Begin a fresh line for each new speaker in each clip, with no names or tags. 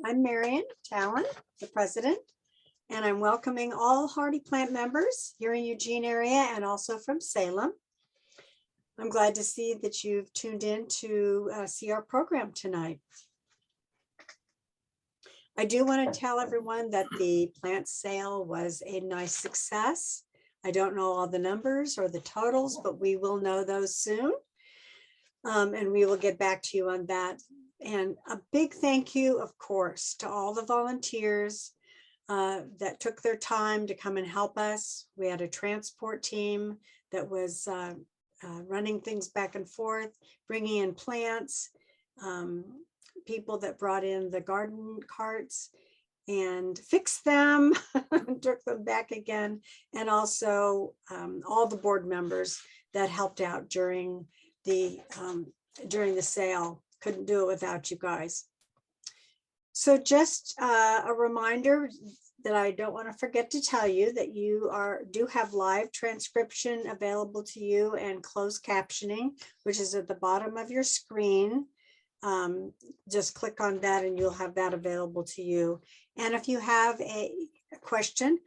I'm Marion Talon, the president, and I'm welcoming all Hardy Plant members here in Eugene area and also from Salem. I'm glad to see that you've tuned in to see our program tonight. I do want to tell everyone that the plant sale was a nice success. I don't know all the numbers or the totals, but we will know those soon. And we will get back to you on that. And a big thank you, of course, to all the volunteers that took their time to come and help us. We had a transport team that was running things back and forth, bringing in plants, people that brought in the garden carts and fixed them, took them back again, and also all the board members that helped out during the sale. Couldn't do it without you guys. So just a reminder that I don't want to forget to tell you that you do have live transcription available to you and closed captioning, which is at the bottom of your screen. Just click on that and you'll have that available to you. And if you have a question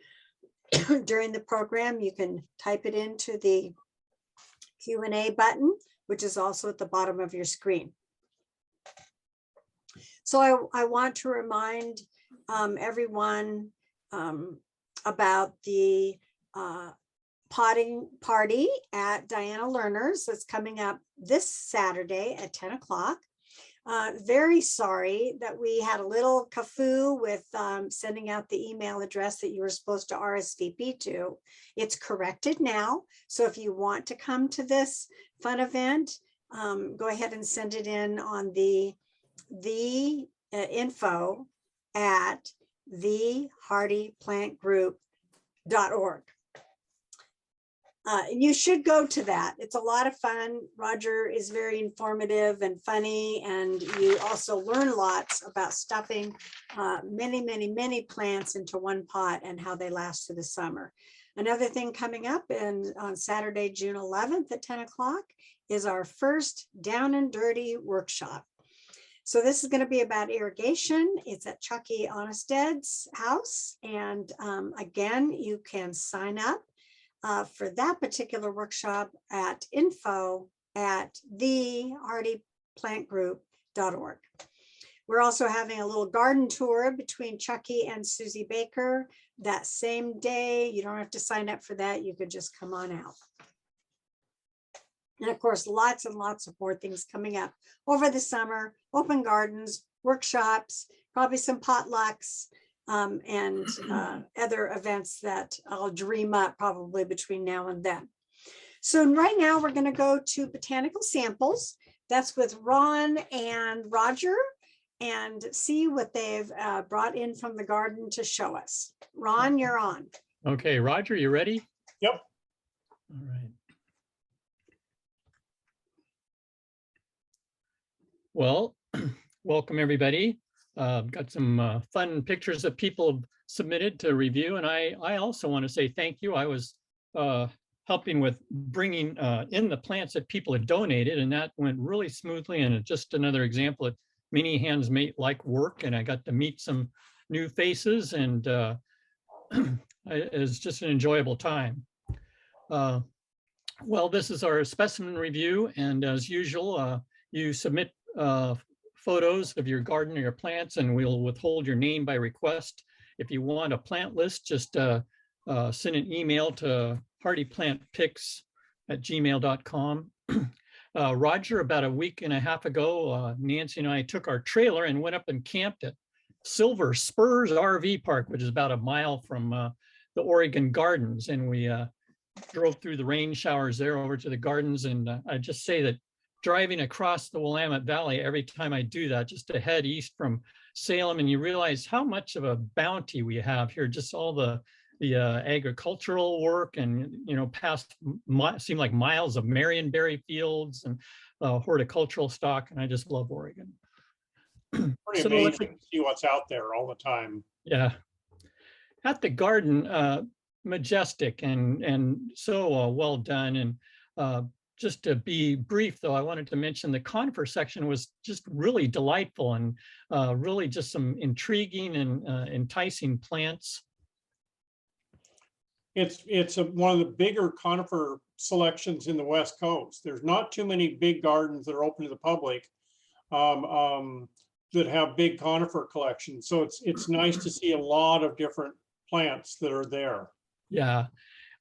during the program, you can type it into the Q&A button, which is also at the bottom of your screen. So I want to remind everyone about the potting party at Diana Lerner's that's coming up this Saturday at 10 o'clock. Very sorry that we had a little kerfuffle with sending out the email address that you were supposed to RSVP to. It's corrected now. So if you want to come to this fun event, go ahead and send it in on the info at thehardyplantgroup.org. You should go to that. It's a lot of fun. Roger is very informative and funny, and you also learn lots about stuffing many plants into one pot and how they last through the summer. Another thing coming up on Saturday, June 11th at 10 o'clock is our first Down and Dirty workshop. So this is going to be about irrigation. It's at Chucky Honested's house. And again, you can sign up for that particular workshop at info@thehardyplantgroup.org. We're also having a little garden tour between Chucky and Susie Baker that same day. You don't have to sign up for that. You could just come on out. And of course, lots and lots of more things coming up over the summer, open gardens, workshops, probably some potlucks, and other events that I'll dream up probably between now and then. So right now we're going to go to botanical samples. That's with Ron and Roger, and see what they've brought in from the garden to show us. Ron, you're on.
Okay, Roger, you ready?
Yep.
All right. Well, welcome everybody. Got some fun pictures that people have submitted to review, and I also want to say thank you. I was helping with bringing in the plants that people had donated, and that went really smoothly, and it's just another example of many hands make like work, and I got to meet some new faces, and it was just an enjoyable time. Well, this is our specimen review, and as usual, you submit photos of your garden or your plants, and we'll withhold your name by request. If you want a plant list, just send an email to hardyplantpics@gmail.com. Roger, about a week and a half ago, Nancy and I took our trailer and went up and camped at Silver Spurs RV Park, which is about a mile from the Oregon Gardens. And we drove through the rain showers there over to the gardens. And I just say that driving across the Willamette Valley, every time I do that, just to head east from Salem, and you realize how much of a bounty we have here, just all the agricultural work, and past seem like miles of Marionberry fields and horticultural stock, and I just love Oregon.
Pretty amazing to see what's out there all the time.
Yeah, at the garden, majestic and so well done, and just to be brief, though, I wanted to mention the conifer section was just really delightful and really just some intriguing and enticing plants.
It's one of the bigger conifer selections in the West Coast. There's not too many big gardens that are open to the public that have big conifer collections. So it's nice to see a lot of different plants that are there.
Yeah.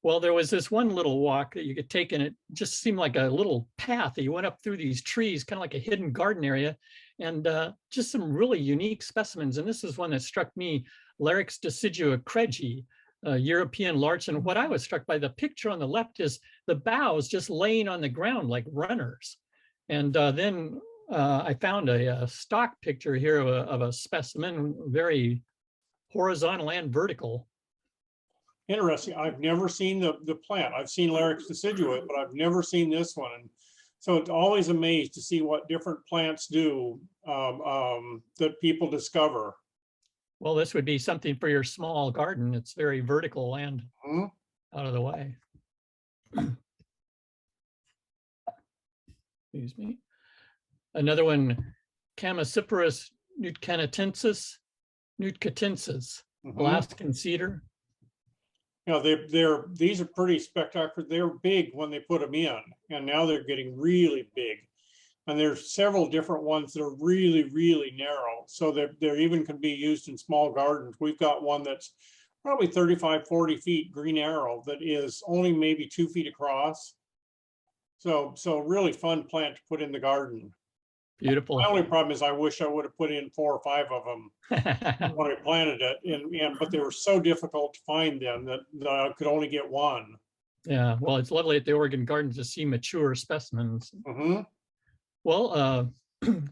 Well, there was this one little walk that you could take, and it just seemed like a little path that you went up through these trees, kind of like a hidden garden area, and just some really unique specimens. And this is one that struck me, Larix decidua cregi, European larch. And what I was struck by, the picture on the left is the boughs just laying on the ground like runners. And then I found a stock picture here of a specimen, very horizontal and vertical.
Interesting. I've never seen the plant. I've seen Larix decidua, but I've never seen this one. And so it's always amazed to see what different plants do that people discover.
Well, this would be something for your small garden. It's very vertical and out of the way. Excuse me. Another one, Chamaecyparis nutcanatensis, Alaskan cedar.
You know, these are pretty spectacular. They're big when they put them in, and now they're getting really big. And there's several different ones that are really, really narrow. So they're even can be used in small gardens. We've got one that's probably 35, 40 feet, green arrow, that is only maybe 2 feet across. So really fun plant to put in the garden.
Beautiful.
My only problem is I wish I would have put in 4 or 5 of them when I planted it, but they were so difficult to find them that I could only get one.
Yeah, well, it's lovely at the Oregon Garden to see mature specimens. Well,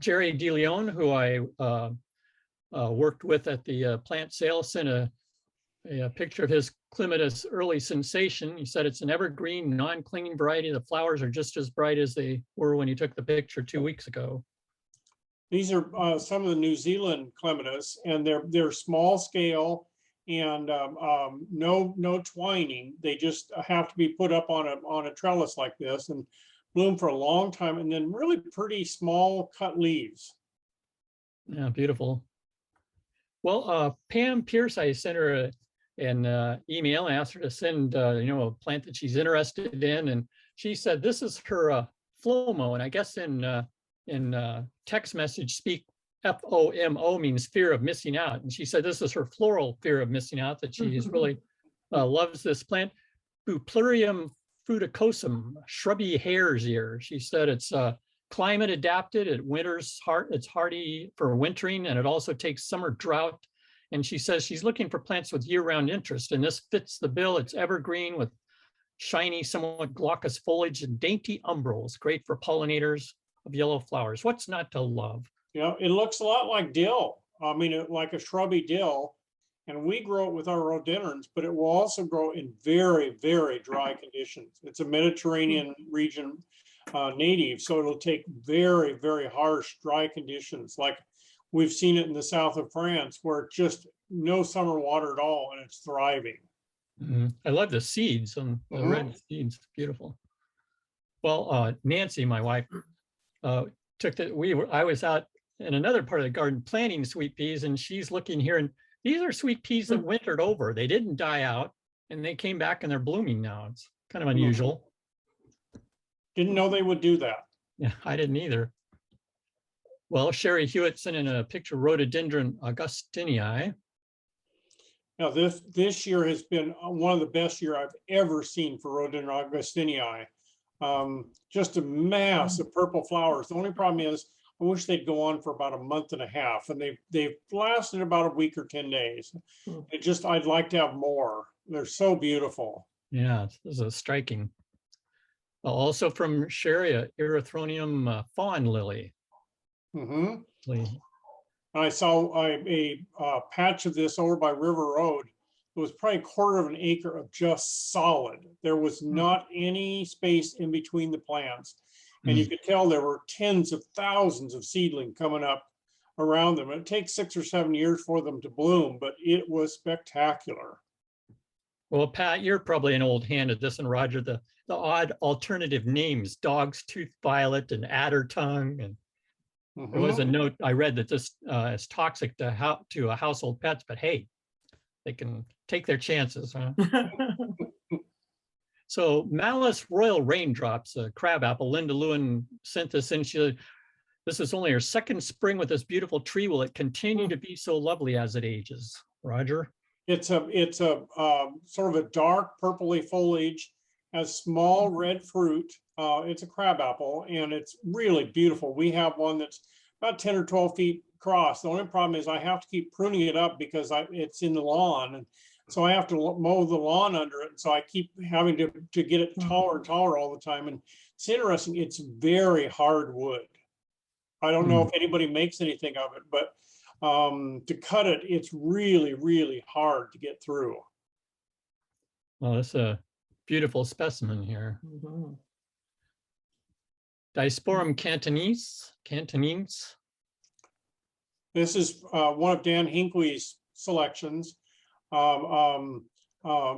Jerry DeLeon, who I worked with at the plant sale, sent a picture of his clematis early sensation. He said it's an evergreen, non-clinging variety. The flowers are just as bright as they were when he took the picture 2 weeks ago.
These are some of the New Zealand clematis, and they're small scale and no twining. They just have to be put up on a trellis like this and bloom for a long time, and then really pretty small cut leaves.
Yeah, beautiful. Well, Pam Pierce, I sent her an email and asked her to send a plant that she's interested in, and she said this is her FOMO, and I guess in text message speak, FOMO means fear of missing out. And she said this is her floral fear of missing out, that she really loves this plant. Buplerium fruticosum, shrubby hare's ear. She said it's climate adapted, it's hardy for wintering, and it also takes summer drought. And she says she's looking for plants with year-round interest, and this fits the bill. It's evergreen with shiny, somewhat glaucous foliage and dainty umbrils, great for pollinators of yellow flowers. What's not to love?
Yeah, it looks a lot like dill. I mean, like a shrubby dill, and we grow it with our rhododendrons, but it will also grow in very, very dry conditions. It's a Mediterranean region native, so it'll take very, very harsh, dry conditions. Like we've seen it in the south of France, where just no summer water at all, and it's thriving.
I love the seeds and the red seeds. Beautiful. Well, Nancy, my wife, took that. I was out in another part of the garden planting sweet peas, and she's looking here, and these are sweet peas that wintered over. They didn't die out, and they came back and they're blooming now. It's kind of unusual.
Didn't know they would do that.
Yeah, I didn't either. Well, Sherry Hewitt sent in a picture of Rhododendron augustinii.
Now, this year has been one of the best year I've ever seen for Rhododendron augustinii. Just a mass of purple flowers. The only problem is I wish they'd go on for about a month and a half, and they've lasted about a week or 10 days. I'd like to have more. They're so beautiful.
Yeah, this is striking. Also from Sherry, Erythronium fawn lily.
I saw a patch of this over by River Road. It was probably 1/4 of an acre of just solid. There was not any space in between the plants. And you could tell there were tens of thousands of seedlings coming up around them. It takes 6 or 7 years for them to bloom, but it was spectacular.
Well, Pat, you're probably an old hand at this, and Roger, the odd alternative names, dog's tooth violet and adder tongue. And there was a note I read that this is toxic to a household pets, but hey, they can take their chances, huh? So Malice Royal Raindrops, a crabapple, Linda Lewin sent this in. She said, this is only her second spring with this beautiful tree. Will it continue to be so lovely as it ages? Roger?
It's a sort of a dark purpley foliage, has small red fruit. It's a crabapple and it's really beautiful. We have one that's about 10 or 12 feet across. The only problem is I have to keep pruning it up because it's in the lawn. And so I have to mow the lawn under it. And so I keep having to get it taller and taller all the time. And it's interesting. It's very hard wood. I don't know if anybody makes anything of it, but to cut it, it's really, really hard to get through.
Well, that's a beautiful specimen here. Disporum cantonese.
This is one of Dan Hinckley's selections.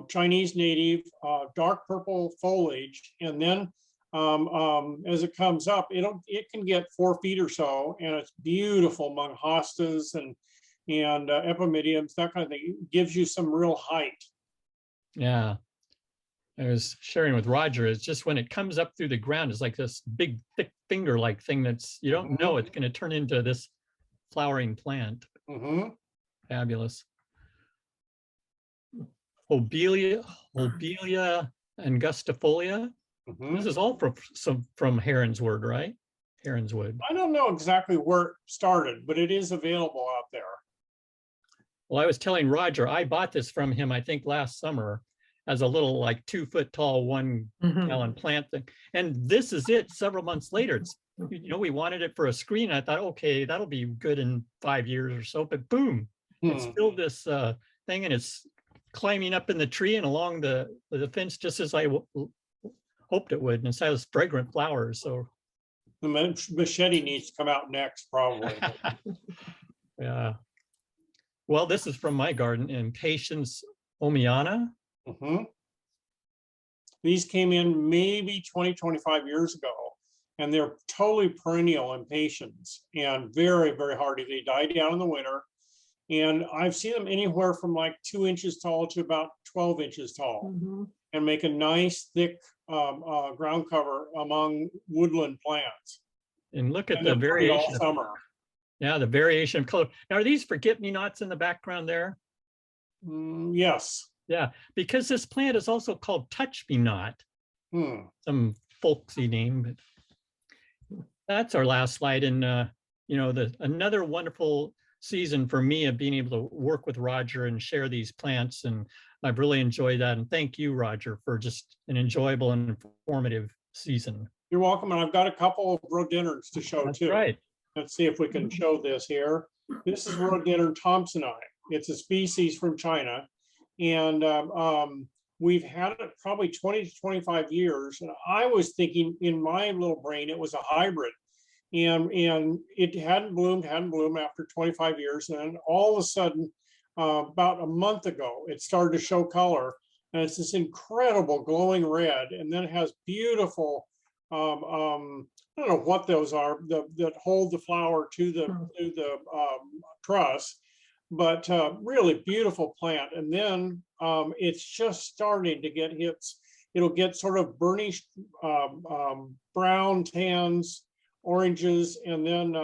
Chinese native, dark purple foliage, and then as it comes up, it can get 4 feet or so, and it's beautiful among hostas and epimediums, that kind of thing. It gives you some real height.
Yeah, I was sharing with Roger. It's just when it comes up through the ground, it's like this big, thick finger-like thing that's you don't know it's going to turn into this flowering plant. Fabulous. Obelia angustifolia. This is all from Heronswood, right? Heronswood.
I don't know exactly where it started, but it is available out there.
Well, I was telling Roger, I bought this from him, I think last summer, as a little like 2 foot tall, 1 gallon plant thing. And this is it several months later. It's, you know, we wanted it for a screen. I thought, okay, that'll be good in 5 years or so, but boom, it's filled this thing and it's climbing up in the tree and along the fence just as I hoped it would, and it has fragrant flowers. So
the machete needs to come out next, probably.
Yeah. Well, this is from my garden in Patience Omiana.
These came in maybe 20, 25 years ago, and they're totally perennial in patience and very, very hardy. They die down in the winter, and I've seen them anywhere from like 2 inches tall to about 12 inches tall, and make a nice thick ground cover among woodland plants.
And look at the variation
all summer.
Yeah, the variation of color. Now, are these forget-me-nots in the background there?
Yes.
Yeah, because this plant is also called touch-me-not. Some folksy name, but that's our last slide. And you know, another wonderful season for me of being able to work with Roger and share these plants, and I've really enjoyed that. And thank you, Roger, for just an enjoyable and informative season.
You're welcome. And I've got a couple of rhododendrons to show too.
Right.
Let's see if we can show this here. This is rhododendron thompsoni. It's a species from China, and we've had it probably 20 to 25 years. And I was thinking in my little brain it was a hybrid, and it hadn't bloomed after 25 years. And then all of a sudden, about a month ago, it started to show color, and it's this incredible glowing red, and then it has beautiful I don't know what those are that hold the flower to the truss, but really beautiful plant. And then it's just starting to get hits. It'll get sort of burnished brown, tans, oranges, and then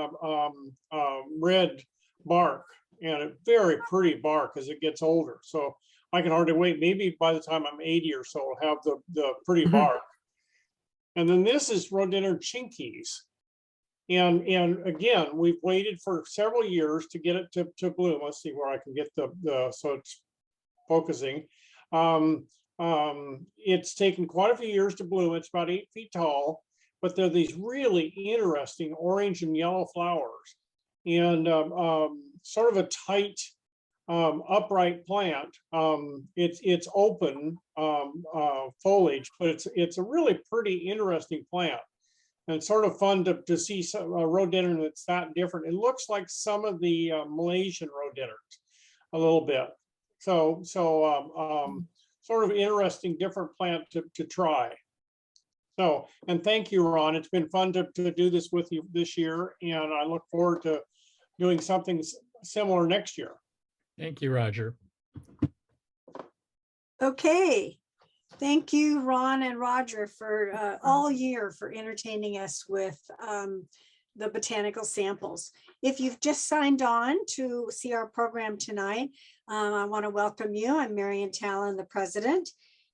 red bark, and a very pretty bark as it gets older. So I can hardly wait. Maybe by the time I'm 80 or so, I'll have the pretty bark. And then this is rhododendron chinkies. And again, we've waited for several years to get it to bloom. Let's see where I can get so it's focusing. It's taken quite a few years to bloom. It's about 8 feet tall, but they're these really interesting orange and yellow flowers, and sort of a tight, upright plant. It's open foliage, but it's a really pretty interesting plant, and it's sort of fun to see a rhododendron that's that different. It looks like some of the Malaysian rhododendrons a little bit. So sort of interesting, different plant to try. So, and thank you, Ron. It's been fun to do this with you this year, and I look forward to doing something similar next year.
Thank you, Roger.
Okay. Thank you, Ron and Roger, for all year for entertaining us with the botanical samples. If you've just signed on to see our program tonight, I want to welcome you. I'm Marion Talon, the president.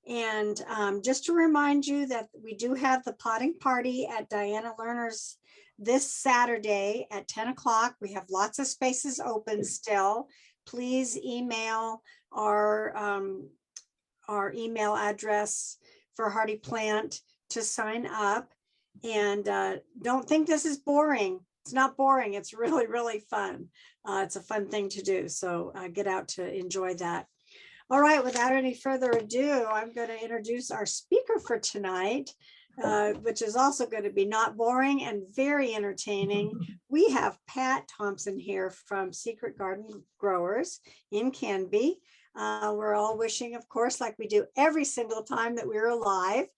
And just to remind you that we do have the potting party at Diana Lerner's this Saturday at 10 o'clock. We have lots of spaces open still. Please email our email address for Hardy Plant to sign up. And don't think this is boring. It's not boring. It's really, really fun. It's a fun thing to do. So get out to enjoy that. All right, without any further ado, I'm going to introduce our speaker for tonight, which is also going to be not boring and very entertaining. We have Pat Thompson here from Secret Garden Growers in Canby. We're all wishing, of course, like we do every single time that we're alive,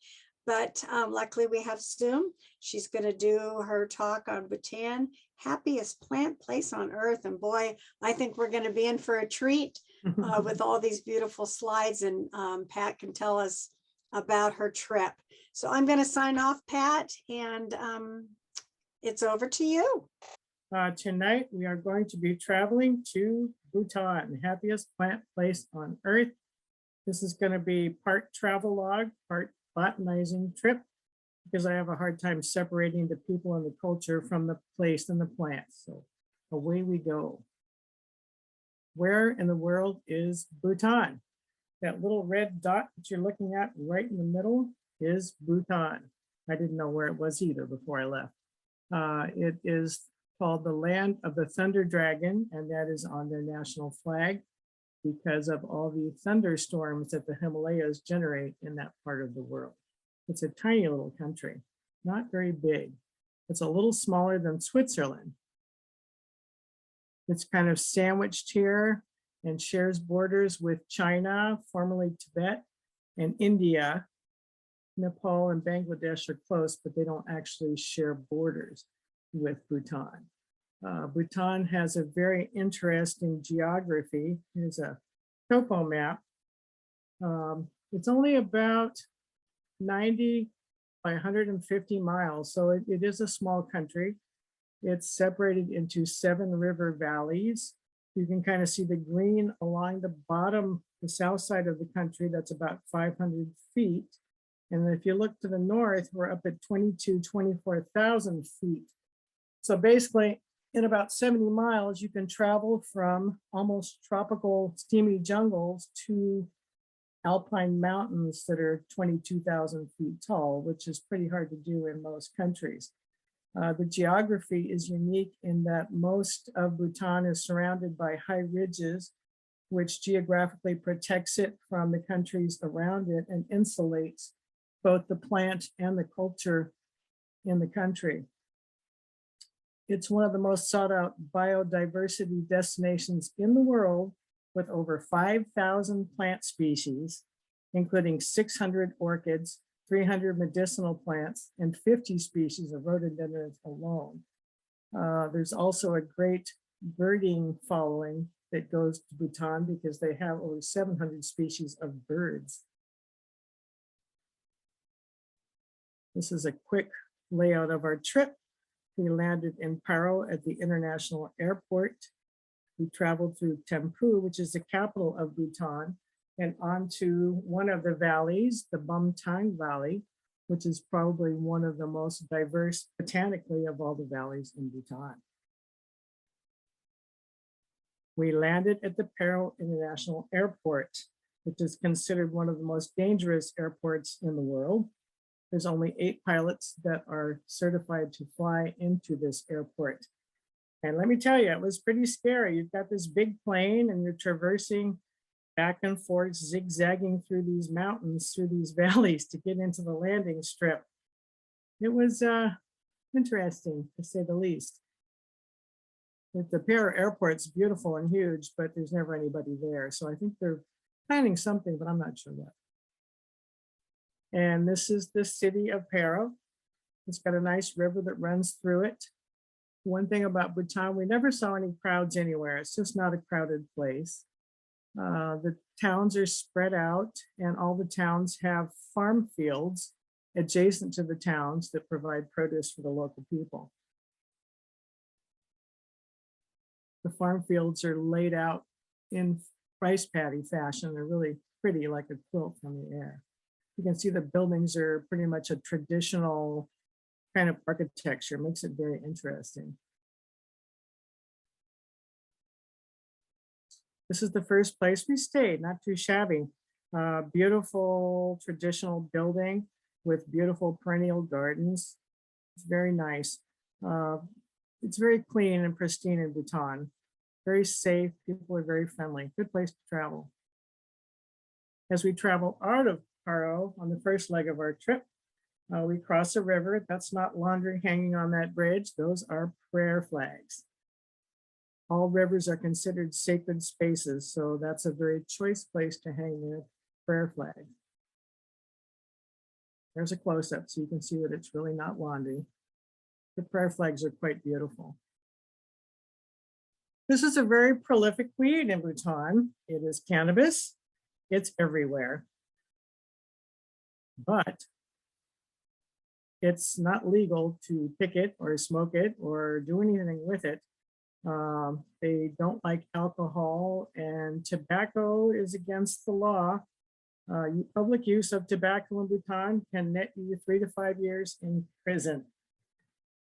but luckily we have Zoom. She's going to do her talk on Bhutan, happiest plant place on earth. And boy, I think we're going to be in for a treat with all these beautiful slides, and Pat can tell us about her trip. So I'm going to sign off, Pat, and it's over to you.
Tonight, we are going to be traveling to Bhutan, the happiest plant place on earth. This is going to be part travelogue, part botanizing trip, because I have a hard time separating the people and the culture from the place and the plants. So away we go. Where in the world is Bhutan? That little red dot that you're looking at right in the middle is Bhutan. I didn't know where it was either before I left. It is called the land of the thunder dragon, and that is on their national flag because of all the thunderstorms that the Himalayas generate in that part of the world. It's a tiny little country, not very big. It's a little smaller than Switzerland. It's kind of sandwiched here and shares borders with China, formerly Tibet, and India. Nepal and Bangladesh are close, but they don't actually share borders with Bhutan. Bhutan has a very interesting geography. Here's a topo map. It's only about 90 by 150 miles, so it is a small country. It's separated into 7 river valleys. You can kind of see the green along the bottom, the south side of the country. That's about 500 feet. And if you look to the north, we're up at 24,000 feet. So basically, in about 70 miles, you can travel from almost tropical steamy jungles to alpine mountains that are 22,000 feet tall, which is pretty hard to do in most countries. The geography is unique in that most of Bhutan is surrounded by high ridges, which geographically protects it from the countries around it and insulates both the plant and the culture in the country. It's one of the most sought out biodiversity destinations in the world, with over 5,000 plant species, including 600 orchids, 300 medicinal plants, and 50 species of rhododendrons alone. There's also a great birding following that goes to Bhutan because they have over 700 species of birds. This is a quick layout of our trip. We landed in Paro at the international airport. We traveled through Thimphu, which is the capital of Bhutan, and onto one of the valleys, the Bumtang Valley, which is probably one of the most diverse botanically of all the valleys in Bhutan. We landed at the Paro International Airport, which is considered one of the most dangerous airports in the world. There's only 8 pilots that are certified to fly into this airport. And let me tell you, it was pretty scary. You've got this big plane and you're traversing back and forth, zigzagging through these mountains, through these valleys to get into the landing strip. It was interesting, to say the least. The Paro Airport's beautiful and huge, but there's never anybody there. So I think they're planning something, but I'm not sure what. And this is the city of Paro. It's got a nice river that runs through it. One thing about Bhutan, we never saw any crowds anywhere. It's just not a crowded place. The towns are spread out, and all the towns have farm fields adjacent to the towns that provide produce for the local people. The farm fields are laid out in rice paddy fashion. They're really pretty, like a quilt from the air. You can see the buildings are pretty much a traditional kind of architecture, makes it very interesting. This is the first place we stayed, not too shabby. Beautiful traditional building with beautiful perennial gardens. It's very nice. It's very clean and pristine in Bhutan. Very safe, people are very friendly, good place to travel. As we travel out of Paro on the first leg of our trip, we cross a river. That's not laundry hanging on that bridge. Those are prayer flags. All rivers are considered sacred spaces, so that's a very choice place to hang their prayer flag. There's a close-up so you can see that it's really not laundry. The prayer flags are quite beautiful. This is a very prolific weed in Bhutan. It is cannabis. It's everywhere. But it's not legal to pick it or smoke it or do anything with it. They don't like alcohol, and tobacco is against the law. Public use of tobacco in Bhutan can net you 3 to 5 years in prison.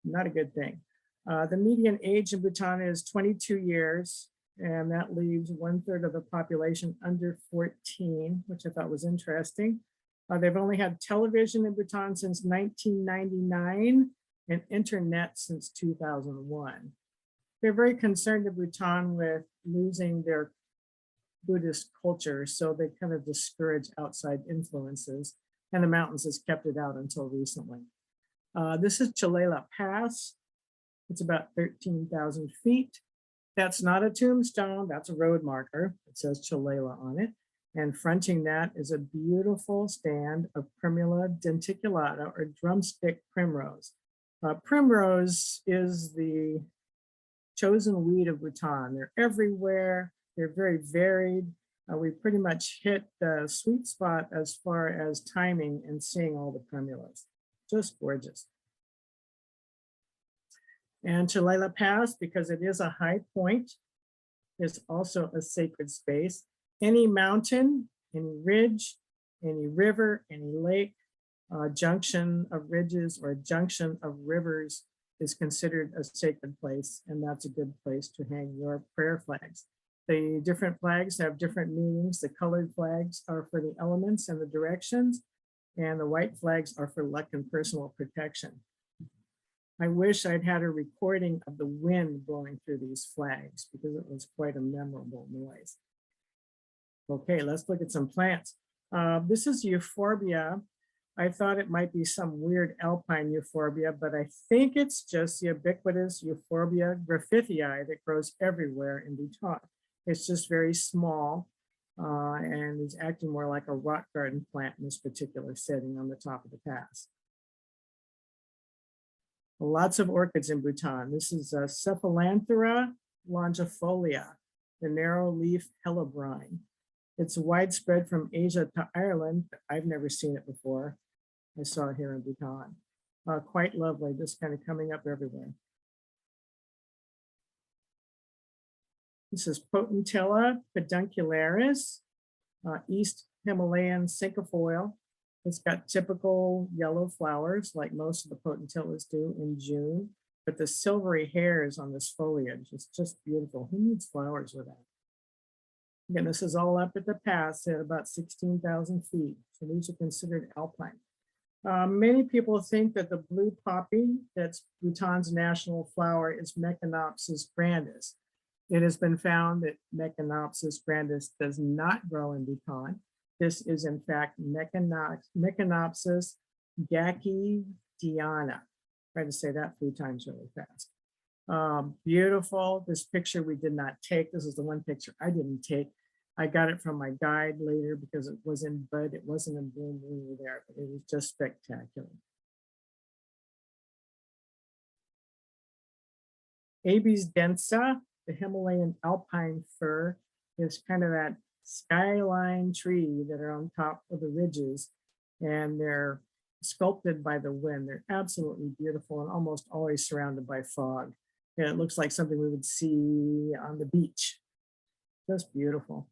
Not a good thing. The median age in Bhutan is 22 years, and that leaves 1/3 of the population under 14, which I thought was interesting. They've only had television in Bhutan since 1999 and internet since 2001. They're very concerned in Bhutan with losing their Buddhist culture, so they kind of discourage outside influences, and the mountains has kept it out until recently. This is Chilela Pass. It's about 13,000 feet. That's not a tombstone, that's a road marker. It says Chilela on it. And fronting that is a beautiful stand of Primula denticulata, or drumstick primrose. Primrose is the chosen weed of Bhutan. They're everywhere. They're very varied. We pretty much hit the sweet spot as far as timing and seeing all the primulas. Just gorgeous. And Chilela Pass, because it is a high point, is also a sacred space. Any mountain, any ridge, any river, any lake, junction of ridges or junction of rivers is considered a sacred place, and that's a good place to hang your prayer flags. The different flags have different meanings. The colored flags are for the elements and the directions, and the white flags are for luck and personal protection. I wish I'd had a recording of the wind blowing through these flags, because it was quite a memorable noise. Okay, let's look at some plants. This is euphorbia. I thought it might be some weird alpine euphorbia, but I think it's just the ubiquitous Euphorbia griffithii that grows everywhere in Bhutan. It's just very small and is acting more like a rock garden plant in this particular setting on the top of the pass. Lots of orchids in Bhutan. This is Cephalanthera longifolia, the narrow leaf hellebrine. It's widespread from Asia to Ireland. I've never seen it before. I saw it here in Bhutan. Quite lovely, just kind of coming up everywhere. This is Potentilla peduncularis, East Himalayan cinquefoil. It's got typical yellow flowers like most of the potentillas do in June, but the silvery hairs on this foliage is just beautiful. Who needs flowers with that? Again, this is all up at the pass at about 16,000 feet. So these are considered alpine. Many people think that the blue poppy, that's Bhutan's national flower, is Mechanopsis grandis. It has been found that Mechanopsis grandis does not grow in Bhutan. This is in fact Mechanopsis gachidiana. Try to say that 3 times really fast. Beautiful. This picture we did not take. This is the one picture I didn't take. I got it from my guide later because it was in bud. It wasn't in bloom when we were there, but it was just spectacular. Abies densa, the Himalayan alpine fir, is kind of that skyline tree that are on top of the ridges, and they're sculpted by the wind. They're absolutely beautiful and almost always surrounded by fog. And it looks like something we would see on the beach. Just beautiful.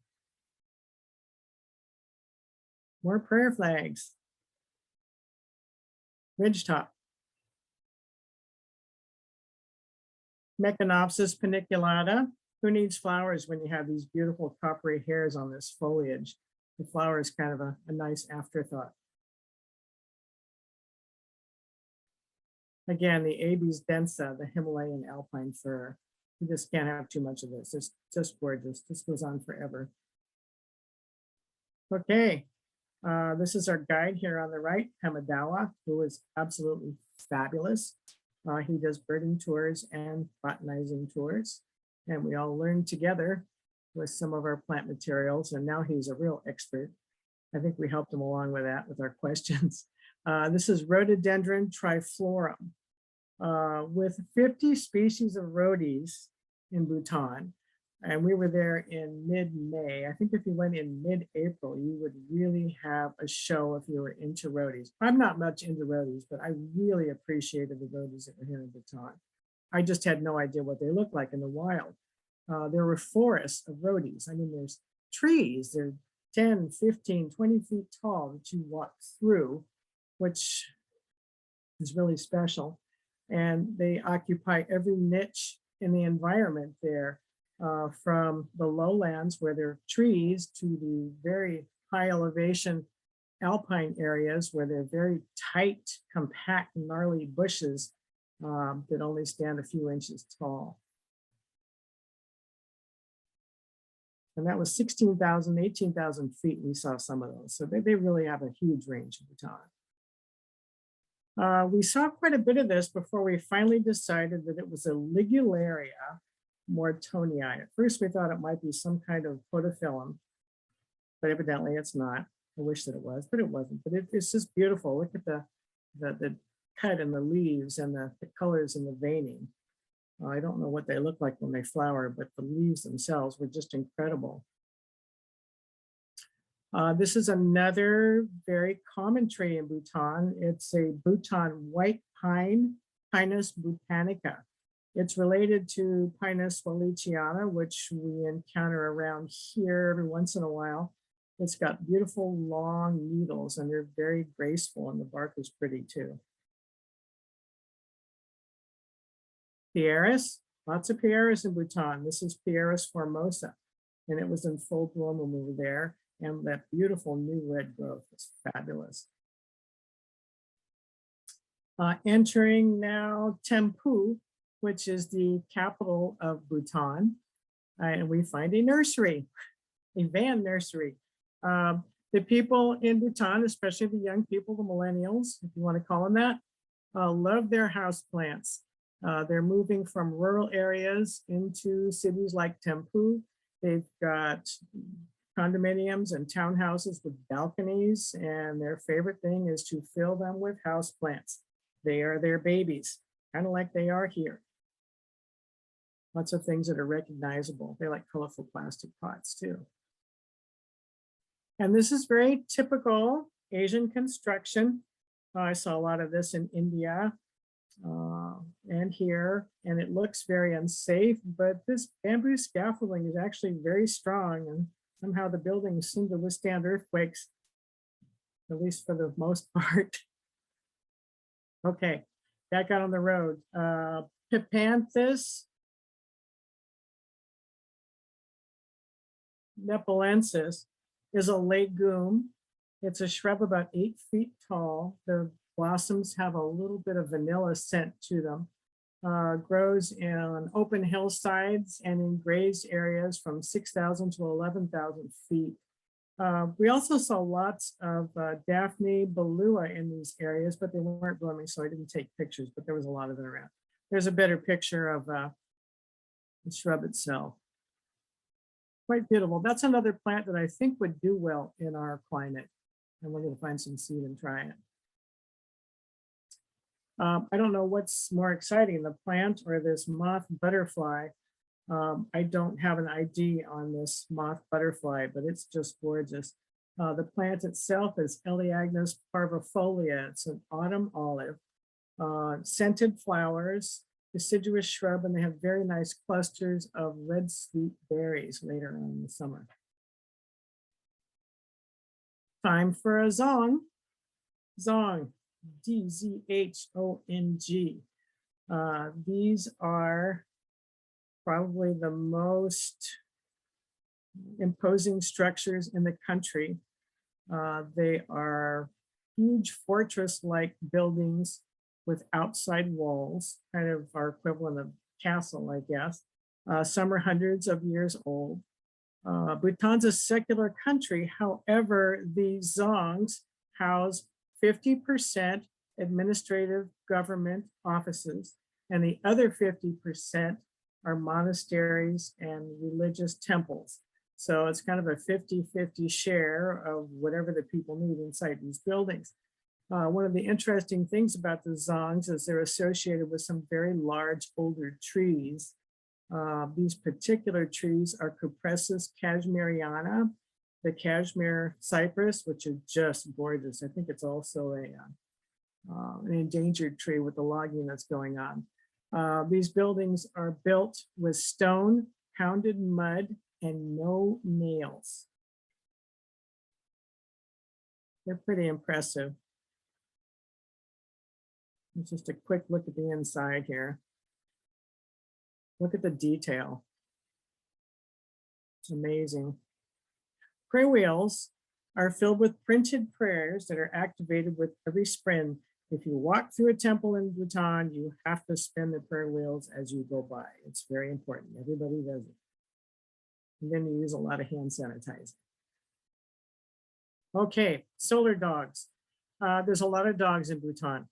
More prayer flags. Ridgetop. Mechanopsis paniculata. Who needs flowers when you have these beautiful coppery hairs on this foliage? The flower is kind of a nice afterthought. Again, the Abies densa, the Himalayan alpine fir. You just can't have too much of this. It's just gorgeous. This goes on forever. Okay, this is our guide here on the right, Hamadawa, who is absolutely fabulous. He does birding tours and botanizing tours, and we all learn together with some of our plant materials, and now he's a real expert. I think we helped him along with that with our questions. This is Rhododendron triflorum. With 50 species of rhodies in Bhutan, and we were there in mid-May. I think if you went in mid-April, you would really have a show if you were into rhodies. I'm not much into rhodies, but I really appreciated the rhodies that were here in Bhutan. I just had no idea what they look like in the wild. There were forests of rhodies. I mean, there's trees, they're 10, 15, 20 feet tall that you walk through, which is really special. And they occupy every niche in the environment there, from the lowlands where there are trees to the very high elevation alpine areas where they're very tight, compact, gnarly bushes that only stand a few inches tall. And that was 16,000, 18,000 feet. We saw some of those. So they really have a huge range in Bhutan. We saw quite a bit of this before we finally decided that it was a Ligularia mortonii. At first, we thought it might be some kind of podophyllum, but evidently it's not. I wish that it was, but it wasn't. But it's just beautiful. Look at the cut in the leaves and the colors in the veining. I don't know what they look like when they flower, but the leaves themselves were just incredible. This is another very common tree in Bhutan. It's a Bhutan white pine, Pinus bhutanica. It's related to Pinus wallichiana, which we encounter around here every once in a while. It's got beautiful long needles and they're very graceful, and the bark is pretty too. Pieris, lots of Pieris in Bhutan. This is Pieris formosa, and it was in full bloom when we were there. And that beautiful new red growth is fabulous. Entering now Thimphu, which is the capital of Bhutan. And we find a nursery, a van nursery. The people in Bhutan, especially the young people, the millennials, if you want to call them that, love their houseplants. They're moving from rural areas into cities like Thimphu. They've got condominiums and townhouses with balconies, and their favorite thing is to fill them with houseplants. They are their babies, kind of like they are here. Lots of things that are recognizable. They like colorful plastic pots too. And this is very typical Asian construction. I saw a lot of this in India and here, and it looks very unsafe, but this bamboo scaffolding is actually very strong, and somehow the buildings seem to withstand earthquakes, at least for the most part. Okay, back out on the road. Pipanthus nepalensis is a legume. It's a shrub about 8 feet tall. The blossoms have a little bit of vanilla scent to them. Grows in open hillsides and in grazed areas from 6,000 to 11,000 feet. We also saw lots of Daphne Balua in these areas, but they weren't blooming, so I didn't take pictures, but there was a lot of it around. There's a better picture of the shrub itself. quite beautiful. That's another plant that I think would do well in our climate. And we're going to find some seed and try it. I don't know what's more exciting, the plant or this moth butterfly. I don't have an ID on this moth butterfly, but it's just gorgeous. The plant itself is Elaeagnus parvifolia. It's an autumn olive, scented flowers, deciduous shrub, and they have very nice clusters of red sweet berries later on in the summer. Time for a zong. Zong, D-Z-H-O-N-G. These are probably the most imposing structures in the country. They are huge fortress-like buildings with outside walls, kind of our equivalent of castle, I guess. Some are hundreds of years old. Bhutan's a secular country. However, the zongs house 50% administrative government offices, and the other 50% are monasteries and religious temples. So it's kind of a 50-50 share of whatever the people need inside these buildings. One of the interesting things about the zongs is they're associated with some very large older trees. These particular trees are Cupressus cashmeriana, the cashmere cypress, which is just gorgeous. I think it's also an endangered tree with the logging that's going on. These buildings are built with stone, pounded mud, and no nails. They're pretty impressive. It's just a quick look at the inside here. Look at the detail. It's amazing. Prayer wheels are filled with printed prayers that are activated with every spin. If you walk through a temple in Bhutan, you have to spin the prayer wheels as you go by. It's very important. Everybody does it. And then you use a lot of hand sanitizer. Okay, solar dogs. There's a lot of dogs in Bhutan.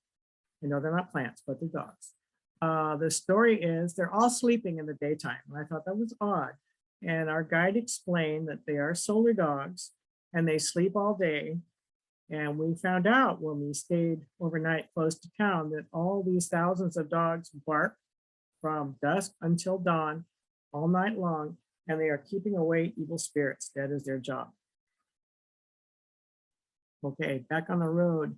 I know they're not plants, but they're dogs. The story is they're all sleeping in the daytime. And I thought that was odd. And our guide explained that they are solar dogs and they sleep all day. And we found out when we stayed overnight close to town that all these thousands of dogs bark from dusk until dawn all night long, and they are keeping away evil spirits. That is their job. Okay, back on the road.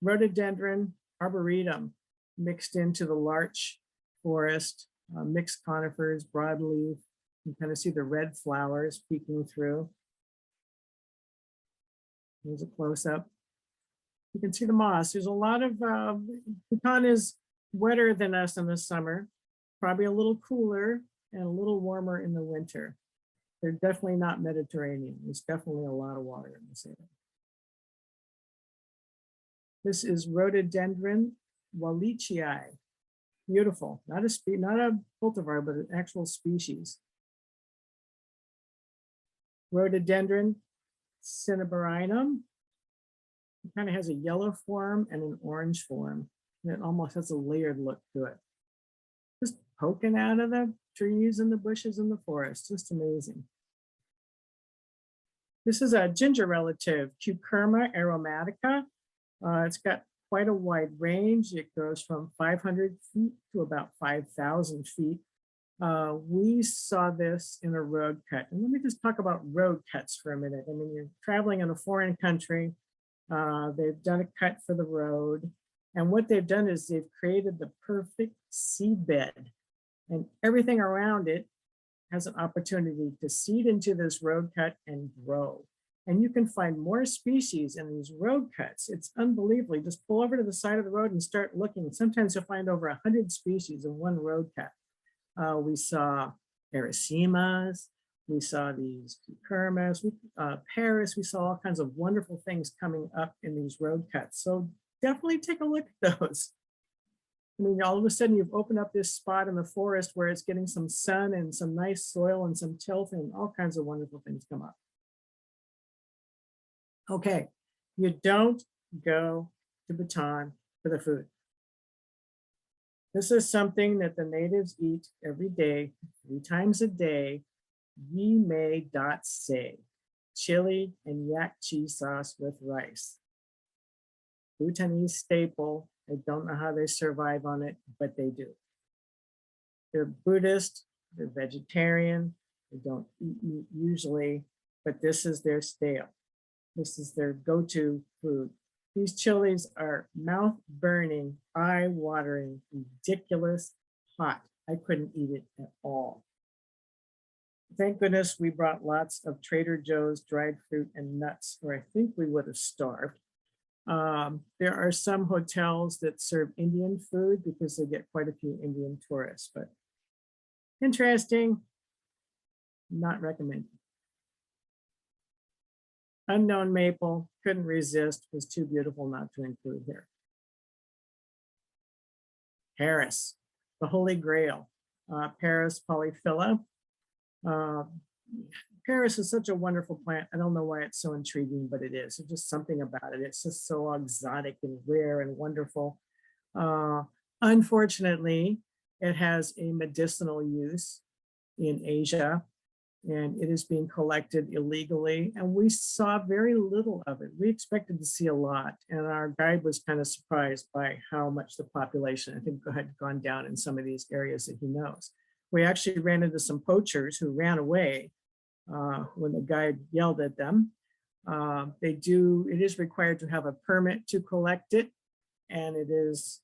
Rhododendron arboretum mixed into the larch forest, mixed conifers, broadleaf. You kind of see the red flowers peeking through. Here's a close-up. You can see the moss. There's a lot of, Bhutan is wetter than us in the summer, probably a little cooler and a little warmer in the winter. They're definitely not Mediterranean. There's definitely a lot of water in this area. This is Rhododendron wallichii. Beautiful, not a cultivar, but an actual species. Rhododendron cinnaberinum. It kind of has a yellow form and an orange form. And it almost has a layered look to it. Just poking out of the trees and the bushes in the forest, just amazing. This is a ginger relative, Cucurma aromatica. It's got quite a wide range. It goes from 500 feet to about 5,000 feet. We saw this in a road cut. And let me just talk about road cuts for a minute. I mean, you're traveling in a foreign country. They've done a cut for the road. And what they've done is they've created the perfect seedbed. And everything around it has an opportunity to seed into this road cut and grow. And you can find more species in these road cuts. It's unbelievable. You just pull over to the side of the road and start looking. Sometimes you'll find over 100 species in one road cut. We saw Erasemas, we saw these Cucurmas, Paris, we saw all kinds of wonderful things coming up in these road cuts. So definitely take a look at those. I mean, all of a sudden you've opened up this spot in the forest where it's getting some sun and some nice soil and some tilth and all kinds of wonderful things come up. Okay, you don't go to Bhutan for the food. This is something that the natives eat every day, 3 times a day. Yime.se, chili and yak cheese sauce with rice. Bhutanese staple. I don't know how they survive on it, but they do. They're Buddhist, they're vegetarian, they don't eat meat usually, but this is their stale. This is their go-to food. These chilies are mouth-burning, eye-watering, ridiculous, hot. I couldn't eat it at all. Thank goodness we brought lots of Trader Joe's dried fruit and nuts, or I think we would have starved. There are some hotels that serve Indian food because they get quite a few Indian tourists, but interesting, not recommended. Unknown maple, couldn't resist, was too beautiful not to include here. Paris, the Holy Grail, Paris polyphylla. Paris is such a wonderful plant. I don't know why it's so intriguing, but it is. There's just something about it. It's just so exotic and rare and wonderful. Unfortunately, it has a medicinal use in Asia, and it is being collected illegally. And we saw very little of it. We expected to see a lot. And our guide was kind of surprised by how much the population, I think, had gone down in some of these areas that he knows. We actually ran into some poachers who ran away when the guide yelled at them. It is required to have a permit to collect it, and it is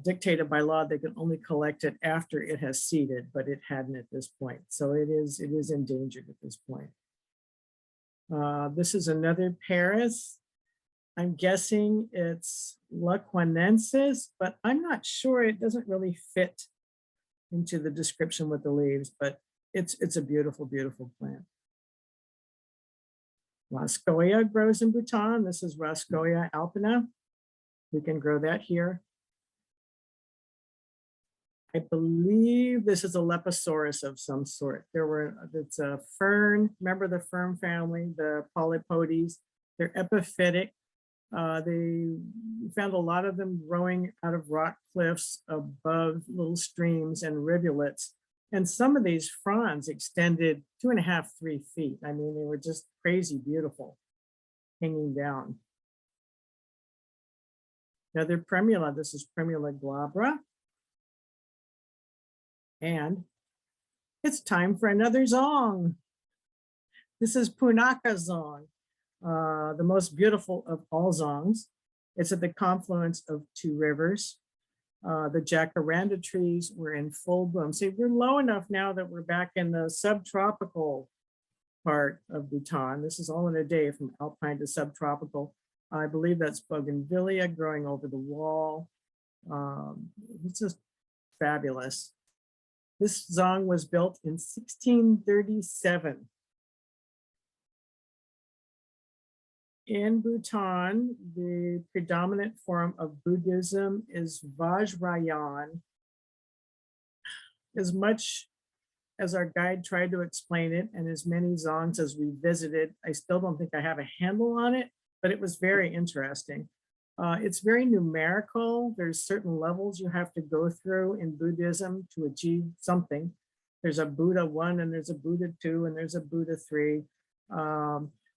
dictated by law they can only collect it after it has seeded, but it hadn't at this point. So it is endangered at this point. This is another Paris. I'm guessing it's Laquanensis, but I'm not sure. It doesn't really fit into the description with the leaves, but it's a beautiful, beautiful plant. Roscoea grows in Bhutan. This is Roscoea alpina. We can grow that here. I believe this is a Leposaurus of some sort. It's a fern. Remember the fern family, the polypodes. They're epiphytic. They found a lot of them growing out of rock cliffs above little streams and rivulets. And some of these fronds extended 2.5, 3 feet. I mean, they were just crazy beautiful, hanging down. Another primula, this is Primula glabra. And it's time for another zong. This is Punaka zong, the most beautiful of all zongs. It's at the confluence of 2 rivers. The jacaranda trees were in full bloom. See, we're low enough now that we're back in the subtropical part of Bhutan. This is all in a day from alpine to subtropical. I believe that's bougainvillea growing over the wall. It's just fabulous. This zong was built in 1637. In Bhutan, the predominant form of Buddhism is Vajrayana. As much as our guide tried to explain it, and as many zongs as we visited, I still don't think I have a handle on it, but it was very interesting. It's very numerical. There's certain levels you have to go through in Buddhism to achieve something. There's a Buddha 1, and there's a Buddha 2, and there's a Buddha 3.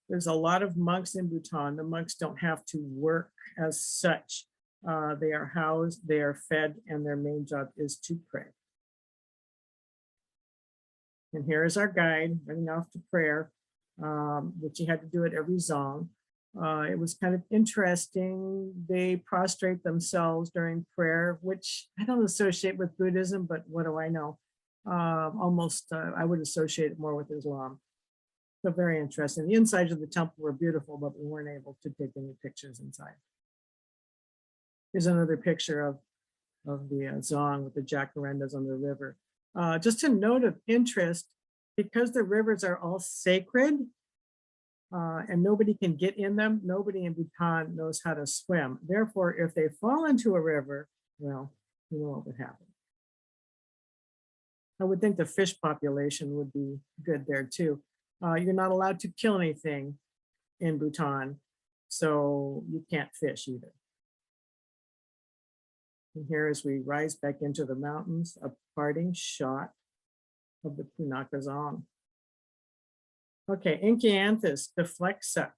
There's a lot of monks in Bhutan. The monks don't have to work as such. They are housed, they are fed, and their main job is to pray. And here is our guide running off to prayer, which he had to do at every zong. It was kind of interesting. They prostrate themselves during prayer, which I don't associate with Buddhism, but what do I know? I would associate it more with Islam. So very interesting. The insides of the temple were beautiful, but we weren't able to take any pictures inside. Here's another picture of the zong with the jacarandas on the river. Just a note of interest, because the rivers are all sacred, and nobody can get in them, nobody in Bhutan knows how to swim. Therefore, if they fall into a river, well, you know what would happen. I would think the fish population would be good there too. You're not allowed to kill anything in Bhutan, so you can't fish either. And here as we rise back into the mountains, a parting shot of the Punaka zong. Okay, Incanthus deflexa.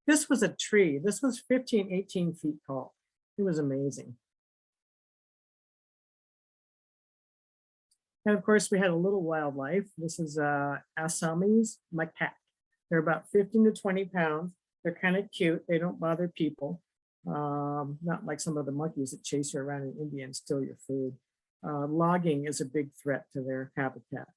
This was a tree. This was 15, 18 feet tall. It was amazing. And of course, we had a little wildlife. This is Assamese macaque. They're about 15 to 20 pounds. They're kind of cute. They don't bother people. Not like some of the monkeys that chase you around in India and steal your food. Logging is a big threat to their habitat.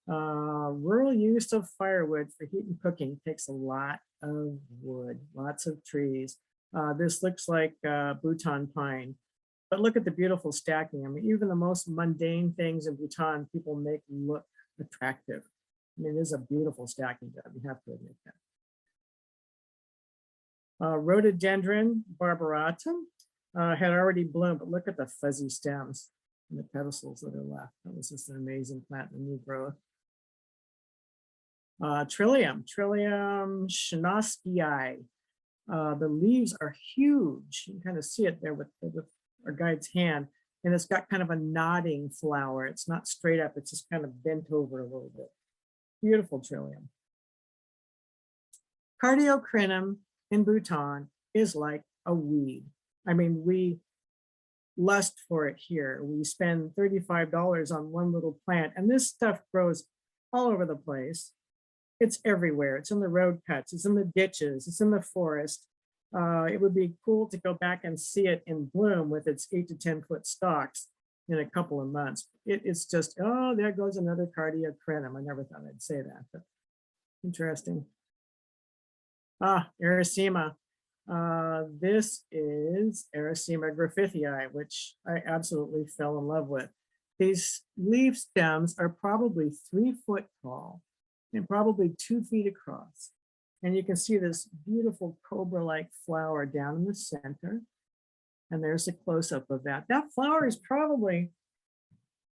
Rural use of firewood for heat and cooking takes a lot of wood, lots of trees. This looks like Bhutan pine, but look at the beautiful stacking. I mean, even the most mundane things in Bhutan, people make look attractive. I mean, it is a beautiful stacking job, you have to admit that. Rhododendron barbaratum had already bloomed, but look at the fuzzy stems and the pedicels that are left. That was just an amazing plant in new growth. Trillium schnoskii. The leaves are huge. You can kind of see it there with our guide's hand, and it's got kind of a nodding flower. It's not straight up, it's just kind of bent over a little bit. Beautiful trillium. Cardiocrinum in Bhutan is like a weed. I mean, we lust for it here. We spend $35 on one little plant, and this stuff grows all over the place. It's everywhere. It's in the road cuts, it's in the ditches, it's in the forest. It would be cool to go back and see it in bloom with its 8 to 10 foot stalks in a couple of months. It's just, oh, there goes another cardiocrinum. I never thought I'd say that, but interesting. Erycema. This is Erycema griffithii, which I absolutely fell in love with. These leaf stems are probably 3 foot tall and probably 2 feet across. And you can see this beautiful cobra-like flower down in the center. And there's a close-up of that. That flower is probably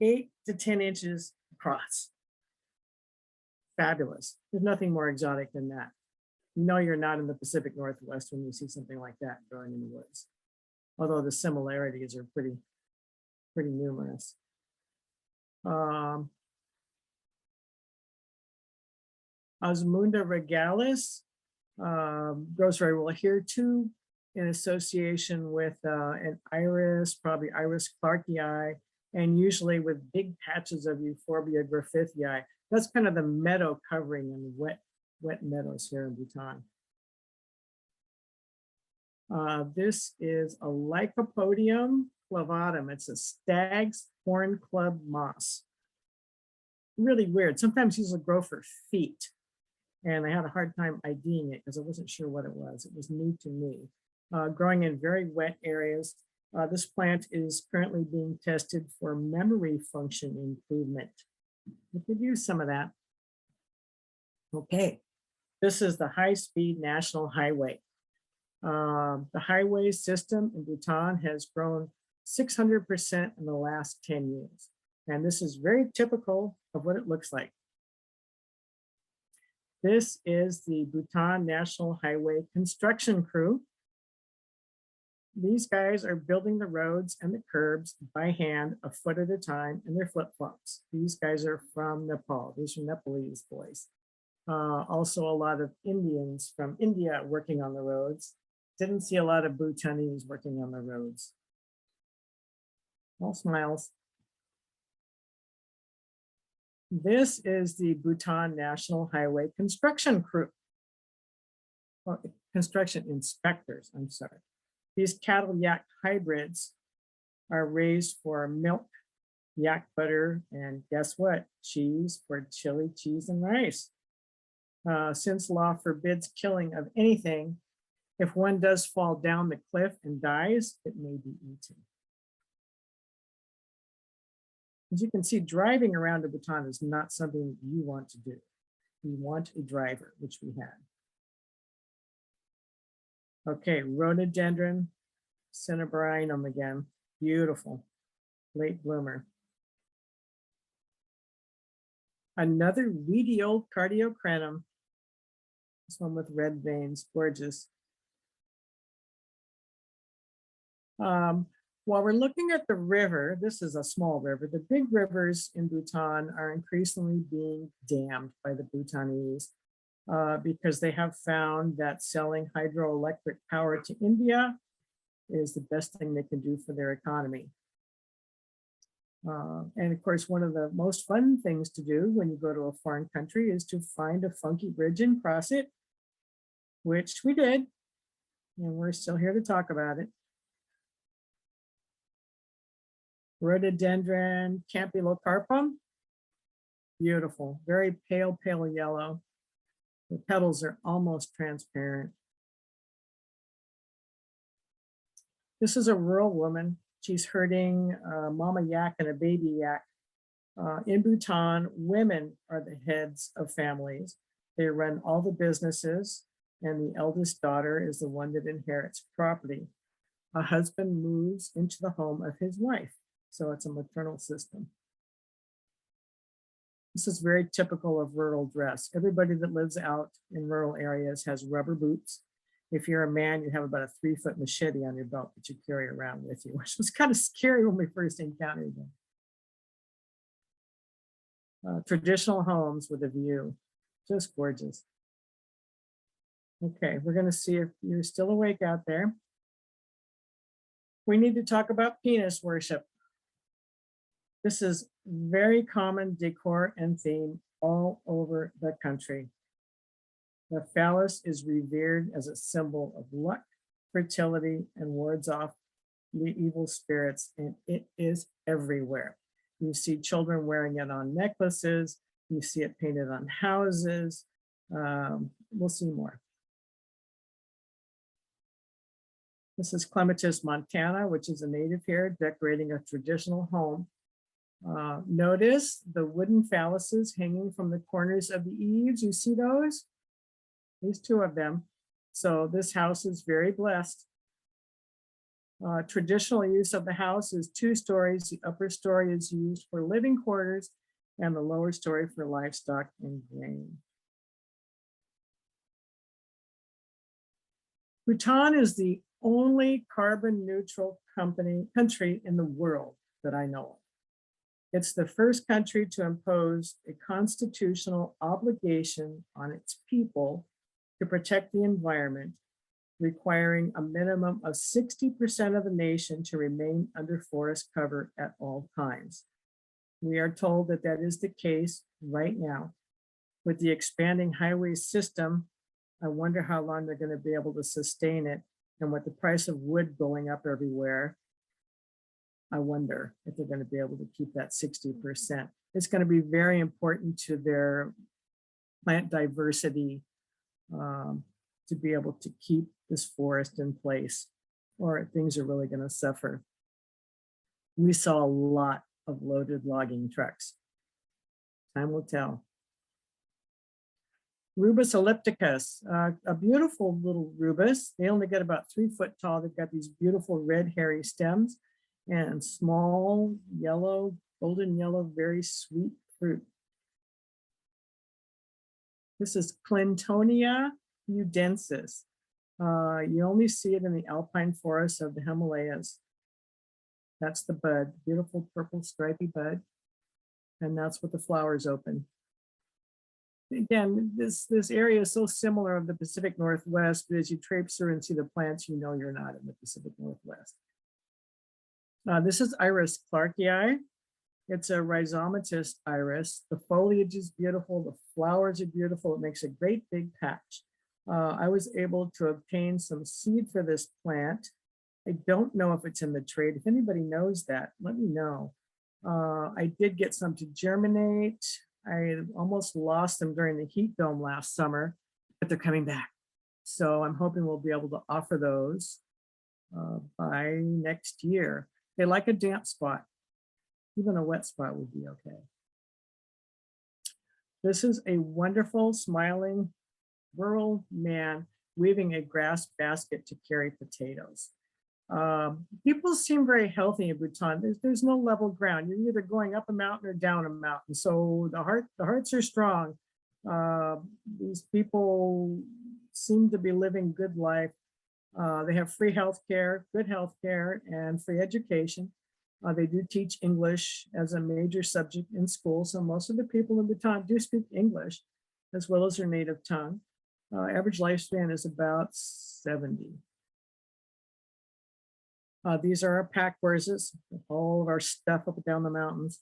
8 to 10 inches across. Fabulous. There's nothing more exotic than that. You know you're not in the Pacific Northwest when you see something like that growing in the woods. Although the similarities are pretty numerous. Osmunda regalis grows very well here too, in association with an iris, probably Iris clarkii, and usually with big patches of Euphorbia griffithii. That's kind of the meadow covering in wet meadows here in Bhutan. This is a Lycopodium clavatum. It's a stag's horn club moss. Really weird. Sometimes these will grow for feet. And I had a hard time IDing it because I wasn't sure what it was. It was new to me. Growing in very wet areas. This plant is currently being tested for memory function improvement. We could use some of that. Okay, this is the high-speed national highway. The highway system in Bhutan has grown 600% in the last 10 years. And this is very typical of what it looks like. This is the Bhutan National Highway construction crew. These guys are building the roads and the curbs by hand, a foot at a time, in their flip-flops. These guys are from Nepal. These are Nepalese boys. Also a lot of Indians from India working on the roads. Didn't see a lot of Bhutanese working on the roads. All smiles. This is the Bhutan National Highway construction crew. Well, construction inspectors, I'm sorry. These cattle yak hybrids are raised for milk, yak butter, and guess what? Cheese for chili, cheese, and rice. Since law forbids killing of anything, if one does fall down the cliff and dies, it may be eaten. As you can see, driving around in Bhutan is not something you want to do. You want a driver, which we had. Okay, rhododendron cinnabarinum again. Beautiful, late bloomer. Another weedy old cardiocrinum. This one with red veins, gorgeous. While we're looking at the river, this is a small river. The big rivers in Bhutan are increasingly being dammed by the Bhutanese because they have found that selling hydroelectric power to India is the best thing they can do for their economy. And of course, one of the most fun things to do when you go to a foreign country is to find a funky bridge and cross it, which we did, and we're still here to talk about it. Rhododendron campylocarbon, beautiful, very pale, pale yellow. The petals are almost transparent. This is a rural woman. She's herding a mama yak and a baby yak. In Bhutan, women are the heads of families. They run all the businesses, and the eldest daughter is the one that inherits property. A husband moves into the home of his wife. So it's a maternal system. This is very typical of rural dress. Everybody that lives out in rural areas has rubber boots. If you're a man, you have about a 3-foot machete on your belt that you carry around with you, which was kind of scary when we first encountered them. Traditional homes with a view, just gorgeous. Okay, we're going to see if you're still awake out there. We need to talk about penis worship. This is very common decor and theme all over the country. The phallus is revered as a symbol of luck, fertility, and wards off the evil spirits, and it is everywhere. You see children wearing it on necklaces, you see it painted on houses. We'll see more. This is Clematis montana, which is a native here, decorating a traditional home. Notice the wooden phalluses hanging from the corners of the eaves. You see those? There's 2 of them. So this house is very blessed. Traditional use of the house is 2 stories. The upper story is used for living quarters and the lower story for livestock and grain. Bhutan is the only carbon neutral country in the world that I know of. It's the first country to impose a constitutional obligation on its people to protect the environment, requiring a minimum of 60% of the nation to remain under forest cover at all times. We are told that that is the case right now. With the expanding highway system, I wonder how long they're going to be able to sustain it. And with the price of wood going up everywhere, I wonder if they're going to be able to keep that 60%. It's going to be very important to their plant diversity to be able to keep this forest in place, or things are really going to suffer. We saw a lot of loaded logging trucks. Time will tell. Rubus ellipticus, a beautiful little rubus. They only get about 3 foot tall. They've got these beautiful red hairy stems and small yellow, golden yellow, very sweet fruit. This is Clintonia udensis. You only see it in the alpine forests of the Himalayas. That's the bud, beautiful purple stripy bud. And that's what the flowers open. Again, this area is so similar of the Pacific Northwest, but as you traipse through and see the plants, you know you're not in the Pacific Northwest. This is Iris clarkii. It's a rhizomatous iris. The foliage is beautiful. The flowers are beautiful. It makes a great big patch. I was able to obtain some seed for this plant. I don't know if it's in the trade. If anybody knows that, let me know. I did get some to germinate. I almost lost them during the heat dome last summer, but they're coming back. So I'm hoping we'll be able to offer those by next year. They like a damp spot. Even a wet spot would be okay. This is a wonderful smiling rural man weaving a grass basket to carry potatoes. People seem very healthy in Bhutan. There's no level ground. You're either going up a mountain or down a mountain. So the hearts are strong. These people seem to be living good life. They have free healthcare, good healthcare, and free education. They do teach English as a major subject in school. So most of the people in Bhutan do speak English as well as their native tongue. Average lifespan is about 70. These are our pack horses, all of our stuff up and down the mountains.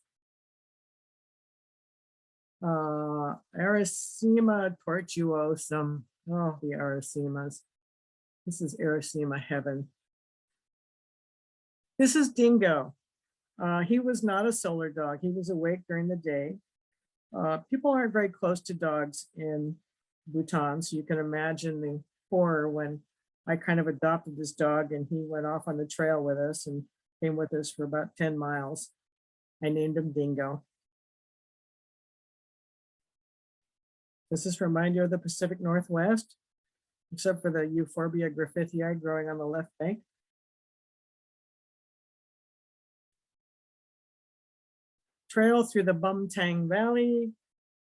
Aracima tortuosum. Oh, the Aracimas. This is Aracima heaven. This is Dingo. He was not a solar dog. He was awake during the day. People aren't very close to dogs in Bhutan, so you can imagine the horror when I kind of adopted this dog and he went off on the trail with us and came with us for about 10 miles. I named him Dingo. Does this remind you of the Pacific Northwest, except for the Euphorbia griffithii growing on the left bank? Trail through the Bumtang Valley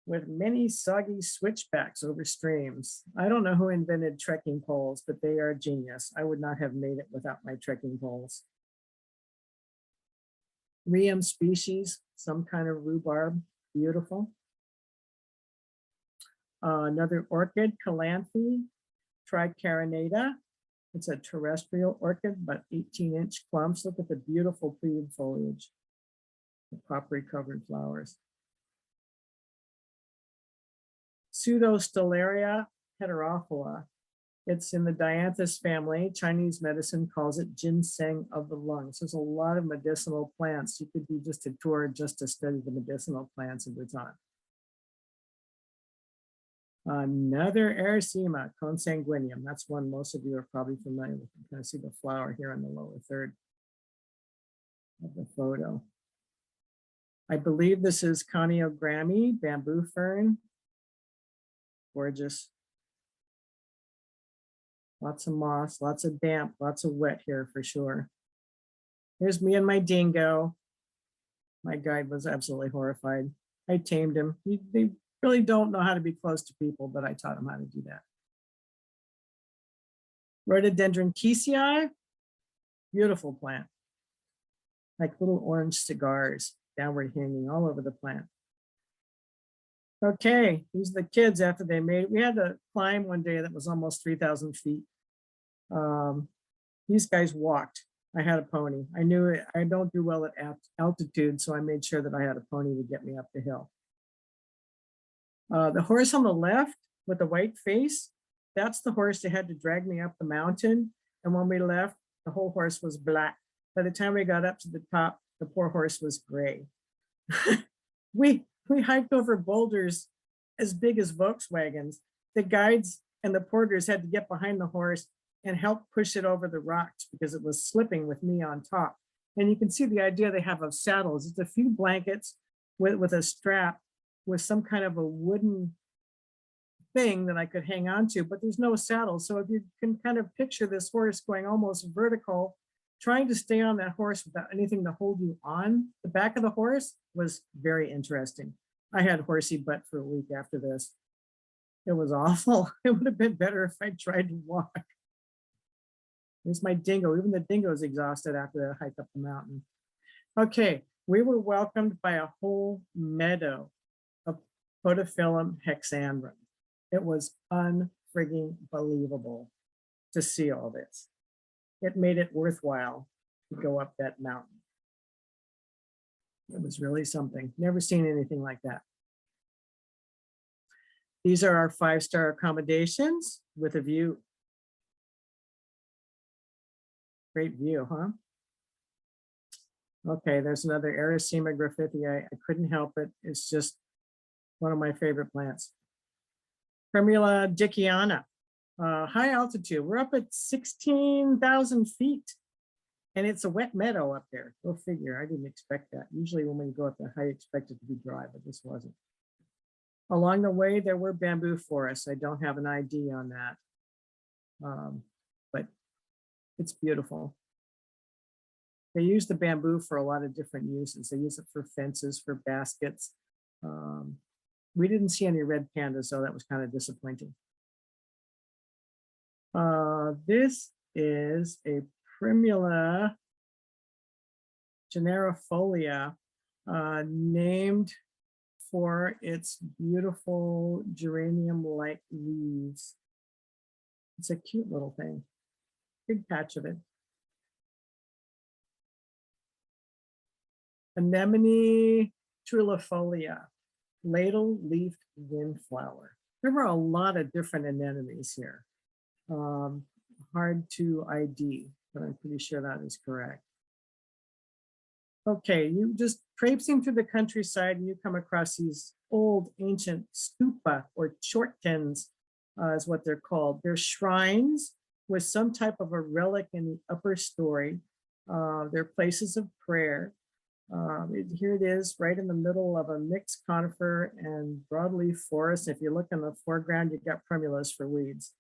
with many soggy switchbacks over streams. I don't know who invented trekking poles, but they are genius. I would not have made it without my trekking poles. Rheum species, some kind of rhubarb, beautiful. Another orchid, Calanthe tricarinata. It's a terrestrial orchid, but 18-inch clumps. Look at the beautiful pleated foliage, the coppery covered flowers. Pseudostellaria heterophylla. It's in the dianthus family. Chinese medicine calls it ginseng of the lungs. There's a lot of medicinal plants. You could do just a tour just to study the medicinal plants in Bhutan. Another Aracima, consanguineum. That's one most of you are probably familiar with. You can see the flower here on the lower third of the photo. I believe this is Coniogrammy, bamboo fern. Gorgeous. Lots of moss, lots of damp, lots of wet here for sure. Here's me and my dingo. My guide was absolutely horrified. I tamed him. They really don't know how to be close to people, but I taught him how to do that. Rhododendron keysii, beautiful plant. Like little orange cigars, downward hanging all over the plant. Okay, these are the kids after they made it. We had to climb one day that was almost 3,000 feet. These guys walked. I had a pony. I knew it, I don't do well at altitude, so I made sure that I had a pony to get me up the hill. The horse on the left with the white face, that's the horse that had to drag me up the mountain. And when we left, the whole horse was black. By the time we got up to the top, the poor horse was gray. We hiked over boulders as big as Volkswagens. The guides and the porters had to get behind the horse and help push it over the rocks because it was slipping with me on top. And you can see the idea they have of saddles. It's a few blankets with a strap with some kind of a wooden thing that I could hang on to, but there's no saddle. So if you can kind of picture this horse going almost vertical, trying to stay on that horse without anything to hold you on the back of the horse was very interesting. I had horsey butt for a week after this. It was awful. It would have been better if I tried to walk. There's my dingo. Even the dingo is exhausted after that hike up the mountain. Okay, we were welcomed by a whole meadow of Podophyllum hexandrum. It was unfrigging believable to see all this. It made it worthwhile to go up that mountain. It was really something. Never seen anything like that. These are our 5-star accommodations with a view. Great view, huh? Okay, there's another Aracima griffithii. I couldn't help it. It's just one of my favorite plants. Primula dickiana, high altitude. We're up at 16,000 feet. And it's a wet meadow up there. Go figure, I didn't expect that. Usually when we go up there, I expect it to be dry, but this wasn't. Along the way, there were bamboo forests. I don't have an ID on that, but it's beautiful. They use the bamboo for a lot of different uses. They use it for fences, for baskets. We didn't see any red pandas, so that was kind of disappointing. This is a Primula generifolia, named for its beautiful geranium-like leaves. It's a cute little thing. Big patch of it. Anemone trillifolia, ladle-leafed windflower. There were a lot of different anemones here. Hard to ID, but I'm pretty sure that is correct. Okay, you just traipsing through the countryside and you come across these old ancient stupa or chortens, is what they're called. They're shrines with some type of a relic in the upper story. They're places of prayer. Here it is, right in the middle of a mixed conifer and broadleaf forest. If you look in the foreground, you've got primulas for weeds.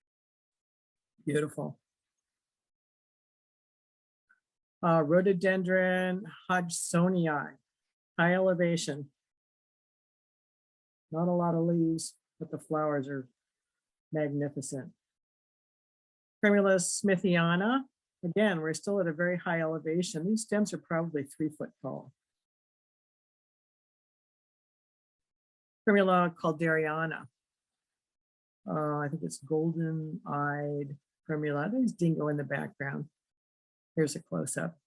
Beautiful. Rhododendron hodgsonii, high elevation. Not a lot of leaves, but the flowers are magnificent. Primulus smithiana. Again, we're still at a very high elevation. These stems are probably 3 foot tall. Primula calderiana. I think it's golden-eyed primula. There's dingo in the background. Here's a close-up.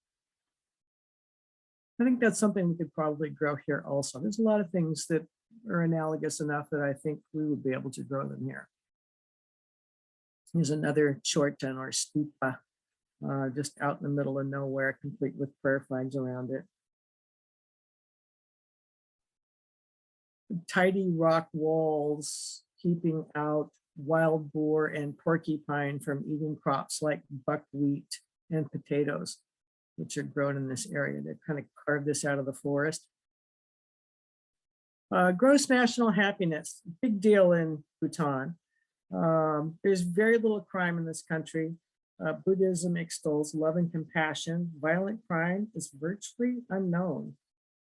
I think that's something we could probably grow here also. There's a lot of things that are analogous enough that I think we would be able to grow them here. Here's another chorten or stupa, just out in the middle of nowhere, complete with prayer flags around it. Tidy rock walls keeping out wild boar and porcupine from eating crops like buckwheat and potatoes, which are grown in this area. They've kind of carved this out of the forest. Gross national happiness, big deal in Bhutan. There's very little crime in this country. Buddhism extols love and compassion. Violent crime is virtually unknown.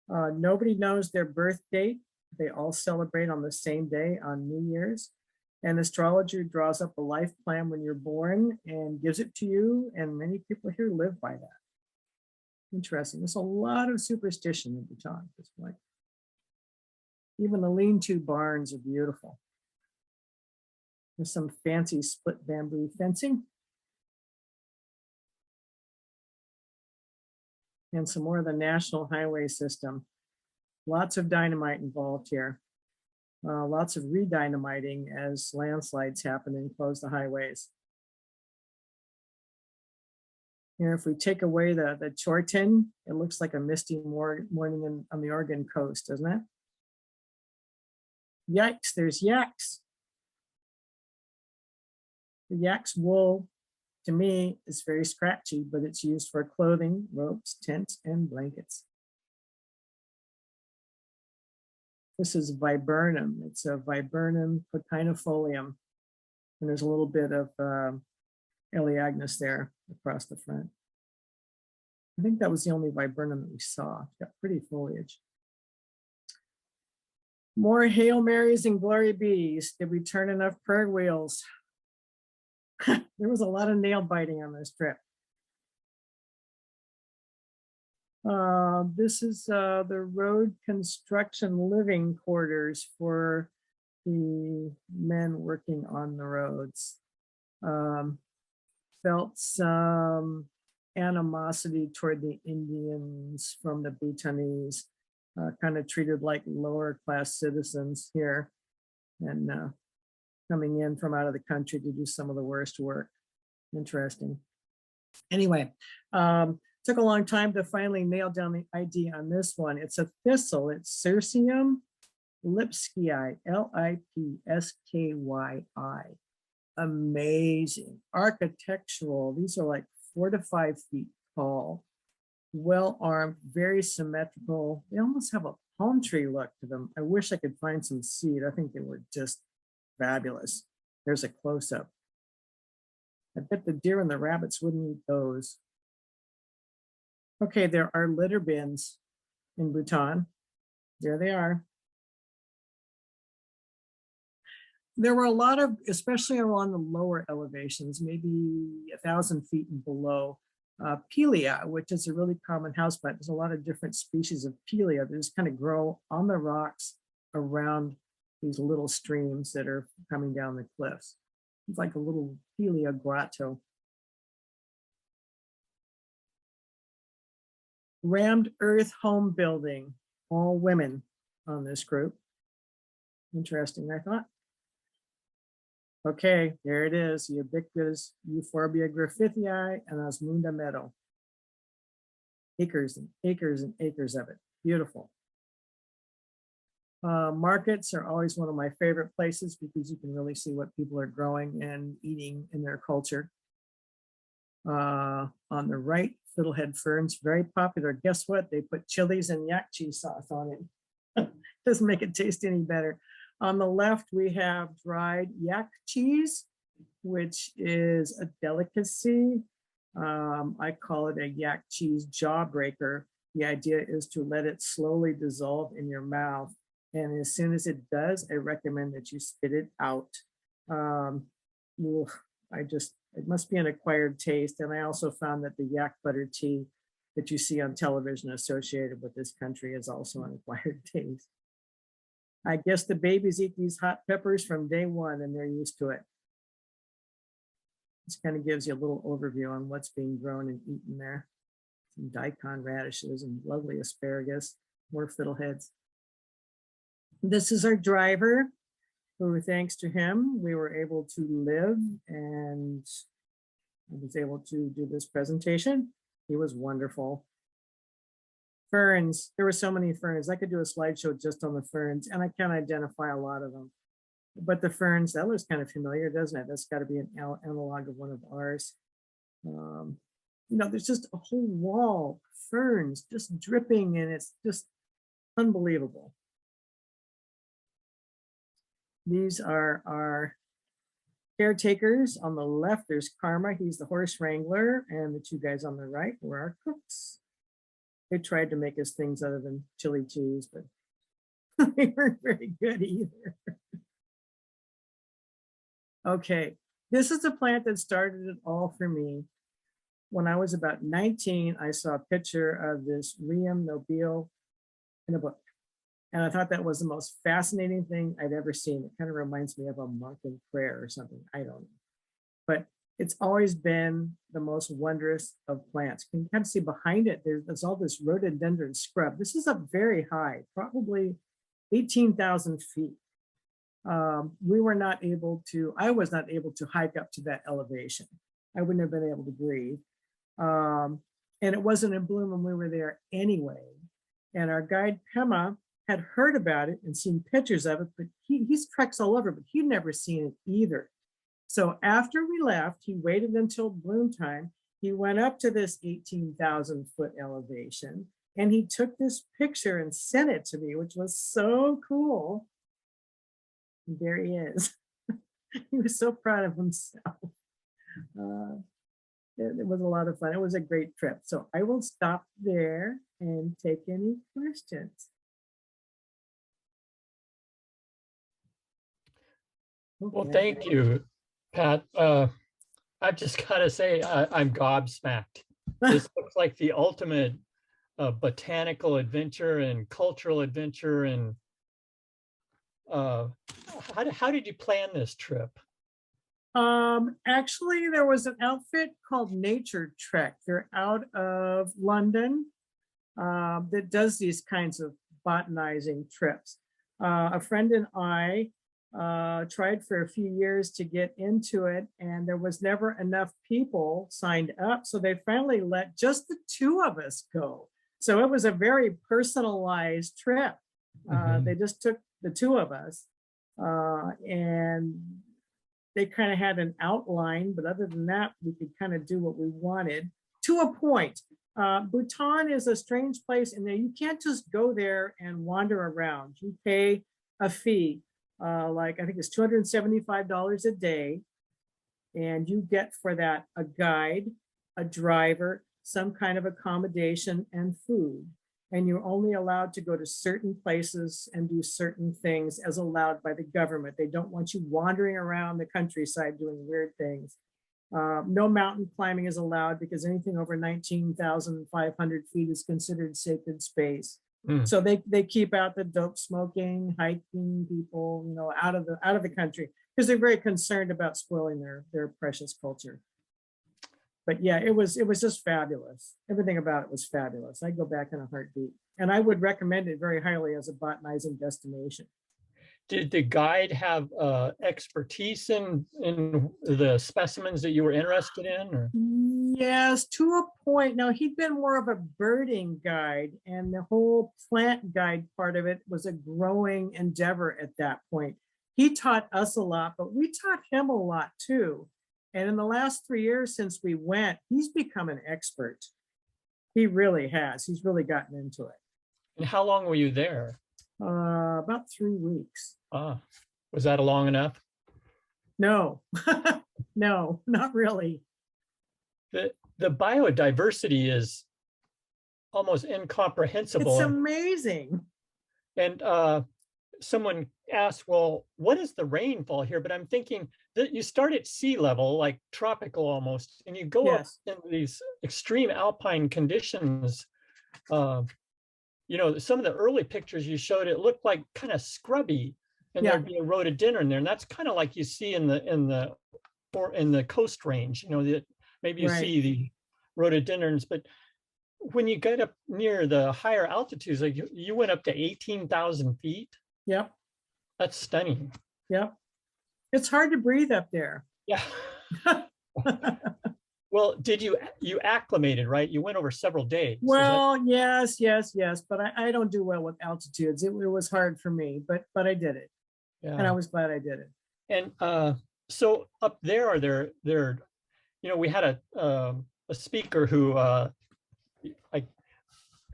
Nobody knows their birth date. They all celebrate on the same day on New Year's. An astrologer draws up a life plan when you're born and gives it to you, and many people here live by that. Interesting. There's a lot of superstition in Bhutan at this point. Even the lean-to barns are beautiful. There's some fancy split bamboo fencing. And some more of the national highway system. Lots of dynamite involved here. Lots of re-dynamiting as landslides happen and close the highways. Here, if we take away the chorten, it looks like a misty morning on the Oregon coast, doesn't it? Yikes, there's yaks. The yak's wool, to me, is very scratchy, but it's used for clothing, ropes, tents, and blankets. This is viburnum. It's a viburnum cotinifolium. And there's a little bit of Elaeagnus there across the front. I think that was the only viburnum that we saw. It's got pretty foliage. More Hail Marys and Glory Bees. Did we turn enough prayer wheels? There was a lot of nail biting on this trip. This is the road construction living quarters for the men working on the roads. Felt some animosity toward the Indians from the Bhutanese, kind of treated like lower class citizens here, and coming in from out of the country to do some of the worst work. Interesting. Anyway, took a long time to finally nail down the ID on this one. It's a thistle. It's Cirsium lipskyi, Lipskyi. Amazing. Architectural. These are like 4 to 5 feet tall, well armed, very symmetrical. They almost have a palm tree look to them. I wish I could find some seed. I think they were just fabulous. There's a close-up. I bet the deer and the rabbits wouldn't eat those. Okay, there are litter bins in Bhutan. There they are. There were a lot of, especially along the lower elevations, maybe 1,000 feet and below, Pelea, which is a really common houseplant. There's a lot of different species of Pelea that just kind of grow on the rocks around these little streams that are coming down the cliffs. It's like a little Pelea grotto. Rammed earth home building, all women on this group. Interesting, I thought. Okay, there it is, ubiquitous Euphorbia griffithii and Osmunda meadow. Acres and acres and acres of it. Beautiful. Markets are always one of my favorite places because you can really see what people are growing and eating in their culture. On the right, fiddlehead ferns, very popular. Guess what? They put chilies and yak cheese sauce on it. Doesn't make it taste any better. On the left, we have dried yak cheese, which is a delicacy. I call it a yak cheese jawbreaker. The idea is to let it slowly dissolve in your mouth. And as soon as it does, I recommend that you spit it out. It must be an acquired taste. And I also found that the yak butter tea that you see on television associated with this country is also an acquired taste. I guess the babies eat these hot peppers from day one and they're used to it. This kind of gives you a little overview on what's being grown and eaten there. Some daikon radishes and lovely asparagus, more fiddleheads. This is our driver, who thanks to him, we were able to live, and I was able to do this presentation. He was wonderful. Ferns, there were so many ferns. I could do a slideshow just on the ferns, and I can identify a lot of them. But the ferns, that looks kind of familiar, doesn't it? That's got to be an analog of one of ours. You know, there's just a whole wall of ferns just dripping, and it's just unbelievable. These are our caretakers. On the left, there's Karma. He's the horse wrangler, and the two guys on the right were our cooks. They tried to make us things other than chili cheese, but they weren't very good either. Okay, this is a plant that started it all for me. When I was about 19, I saw a picture of this Rheum nobile in a book. And I thought that was the most fascinating thing I'd ever seen. It kind of reminds me of a monk in prayer or something. I don't know. But it's always been the most wondrous of plants. You can kind of see behind it, there's all this rhododendron scrub. This is up very high, probably 18,000 feet. We were not able to, I was not able to hike up to that elevation. I wouldn't have been able to breathe. And it wasn't in bloom when we were there anyway. And our guide, Pema, had heard about it and seen pictures of it, but he's treks all over, but he'd never seen it either. So after we left, he waited until bloom time. He went up to this 18,000 foot elevation and he took this picture and sent it to me, which was so cool. And there he is. He was so proud of himself. It was a lot of fun. It was a great trip. So I will stop there and take any questions.
Well, thank you, Pat. I've just got to say, I'm gobsmacked. This looks like the ultimate botanical adventure and cultural adventure. And how did you plan this trip?
Actually, there was an outfit called Nature Trek. They're out of London that does these kinds of botanizing trips. A friend and I tried for a few years to get into it, and there was never enough people signed up. So they finally let just the two of us go. So it was a very personalized trip. They just took the two of us and they kind of had an outline, but other than that, we could kind of do what we wanted to a point. Bhutan is a strange place, and you can't just go there and wander around. You pay a fee, like I think it's $275 a day, and you get for that a guide, a driver, some kind of accommodation, and food. And you're only allowed to go to certain places and do certain things as allowed by the government. They don't want you wandering around the countryside doing weird things. No mountain climbing is allowed because anything over 19,500 feet is considered sacred space.
Mm.
So they keep out the dope smoking, hiking people, out of the country because they're very concerned about spoiling their precious culture. But yeah, it was just fabulous. Everything about it was fabulous. I'd go back in a heartbeat, and I would recommend it very highly as a botanizing destination.
Did the guide have expertise in the specimens that you were interested in? Or?
Yes, to a point. Now, he'd been more of a birding guide, and the whole plant guide part of it was a growing endeavor at that point. He taught us a lot, but we taught him a lot too. And in the last 3 years since we went, he's become an expert. He really has. He's really gotten into it.
And how long were you there?
About 3 weeks.
Was that long enough?
No, no, not really.
The biodiversity is almost incomprehensible.
It's amazing.
And someone asked, well, what is the rainfall here? But I'm thinking that you start at sea level, like tropical almost, and you go up in these extreme alpine conditions. Some of the early pictures you showed, it looked like kind of scrubby, and there'd be a rhododendron there, and that's kind of like you see in the coast range. Maybe you see the rhododendrons, but when you get up near the higher altitudes, like you went up to 18,000 feet.
Yep.
That's stunning.
Yep. It's hard to breathe up there.
Yeah. Well, you acclimated, right? You went over several days.
Well, yes, but I don't do well with altitudes. It was hard for me, but I did it. Yeah. And I was glad I did it.
And so up there, are there we had a speaker who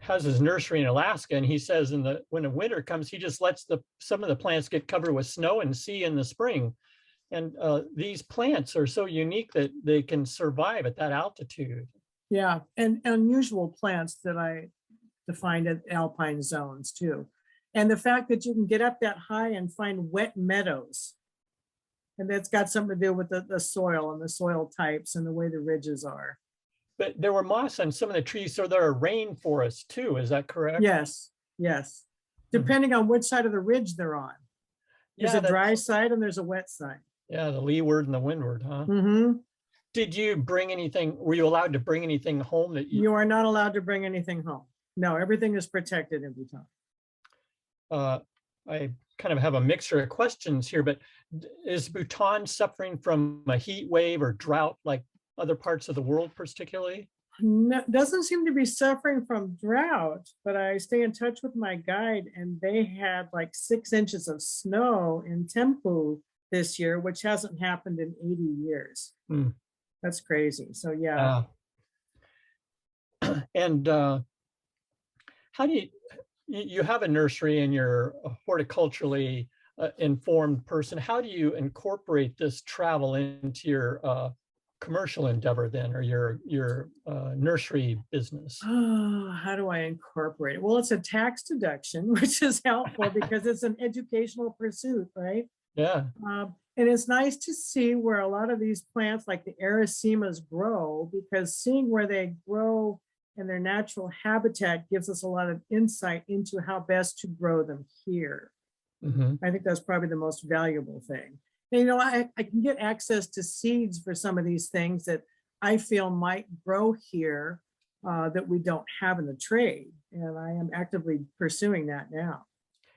has his nursery in Alaska, and he says when the winter comes, he just lets some of the plants get covered with snow and see in the spring. And these plants are so unique that they can survive at that altitude.
Yeah, and unusual plants that I defined as alpine zones too. And the fact that you can get up that high and find wet meadows. And that's got something to do with the soil and the soil types and the way the ridges are.
But there were moss on some of the trees, so there are rainforests too, is that correct?
Yes. Depending on which side of the ridge they're on. There's a dry side and there's a wet side.
Yeah, the leeward and the windward, huh?
Mm-hmm.
Did you bring anything? Were you allowed to bring anything home that
you are not allowed to bring anything home. No, everything is protected in Bhutan.
I kind of have a mixture of questions here, but is Bhutan suffering from a heat wave or drought like other parts of the world particularly?
No, doesn't seem to be suffering from drought, but I stay in touch with my guide, and they had like 6 inches of snow in Thimphu this year, which hasn't happened in 80 years. Mm. That's crazy. So yeah.
And how do you have a nursery and you're a horticulturally informed person. How do you incorporate this travel into your commercial endeavor then, or your nursery business?
Oh, how do I incorporate it? Well, it's a tax deduction, which is helpful because it's an educational pursuit, right?
Yeah.
And it's nice to see where a lot of these plants like the ericemas grow, because seeing where they grow in their natural habitat gives us a lot of insight into how best to grow them here. Mm-hmm. I think that's probably the most valuable thing. And, I can get access to seeds for some of these things that I feel might grow here that we don't have in the trade. And I am actively pursuing that now.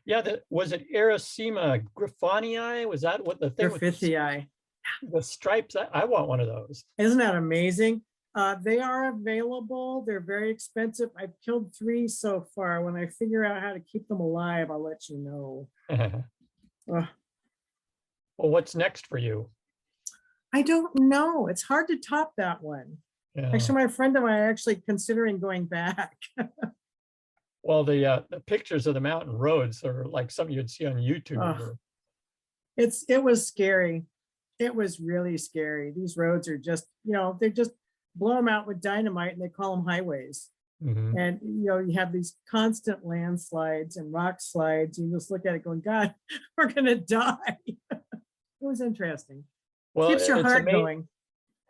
Yeah, was it Ericema griffanii? Was that what the thing?
Griffithii.
The stripes. I want one of those.
Isn't that amazing? They are available. They're very expensive. I've killed 3 so far. When I figure out how to keep them alive, I'll let you know.
Well, what's next for you?
I don't know. It's hard to top that one. Yeah. Actually, my friend and I are actually considering going back.
Well, the pictures of the mountain roads are like something you'd see on YouTube.
It was scary. It was really scary. These roads are just, they just blow them out with dynamite and they call them highways.
Mhm.
And, you have these constant landslides and rock slides. You just look at it going, God, we're going to die. It was interesting.
Well,
Keeps your heart going.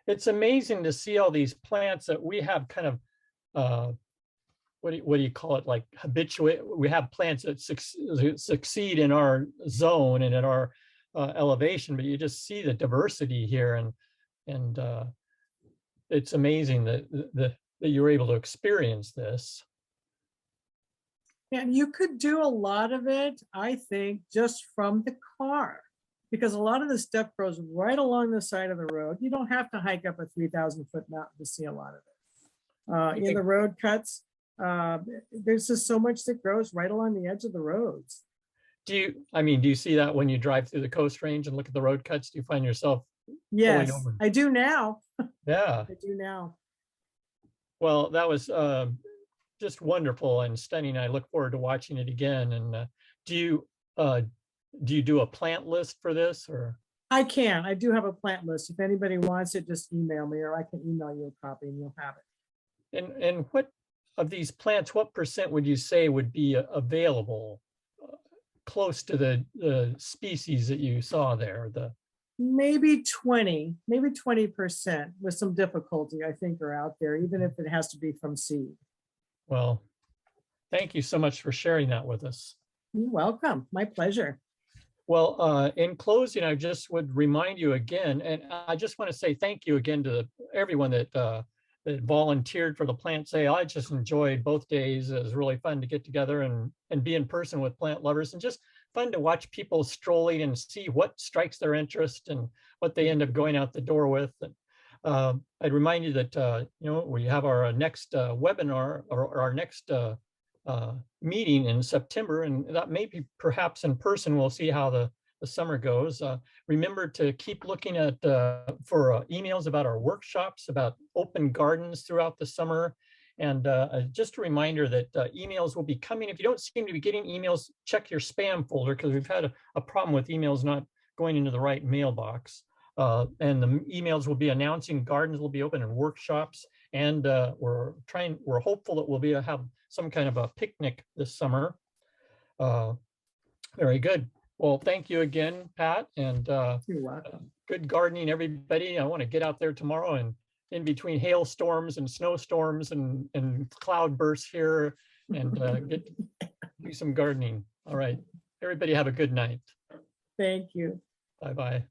it's amazing to see all these plants that we have kind of, what do you call it? Like habituate. We have plants that succeed in our zone and in our elevation, but you just see the diversity here, and it's amazing that you were able to experience this.
And you could do a lot of it, I think, just from the car, because a lot of the stuff grows right along the side of the road. You don't have to hike up a 3,000-foot mountain to see a lot of it. In the road cuts, there's just so much that grows right along the edge of the roads.
Do you see that when you drive through the Coast Range and look at the road cuts? Do you find yourself pulling
Yes,
over?
I do now.
Yeah.
I do now.
Well, that was just wonderful and stunning. I look forward to watching it again. And do you do a plant list for this, or?
I can. I do have a plant list. If anybody wants it, just email me, or I can email you a copy and you'll have it.
And what of these plants, what percent would you say would be available close to the species that you saw there?
Maybe 20% with some difficulty, I think, are out there, even if it has to be from seed.
Well, thank you so much for sharing that with us.
You're welcome. My pleasure.
Well, in closing, I just would remind you again, and I just want to say thank you again to everyone that volunteered for the plant sale. I just enjoyed both days. It was really fun to get together and be in person with plant lovers, and just fun to watch people strolling and see what strikes their interest and what they end up going out the door with. And I'd remind you that we have our next webinar, or our next meeting in September, and that may be perhaps in person. We'll see how the summer goes. Remember to keep looking at for emails about our workshops, about open gardens throughout the summer. And just a reminder that emails will be coming. If you don't seem to be getting emails, check your spam folder, because we've had a problem with emails not going into the right mailbox. And the emails will be announcing gardens will be open and workshops. And we're hopeful that we'll have some kind of a picnic this summer. Very good. Well, thank you again, Pat, and
You're welcome.
good gardening, everybody. I want to get out there tomorrow, and in between hailstorms and snowstorms and cloud bursts here, and do some gardening. All right, everybody have a good night.
Thank you.
Bye-bye.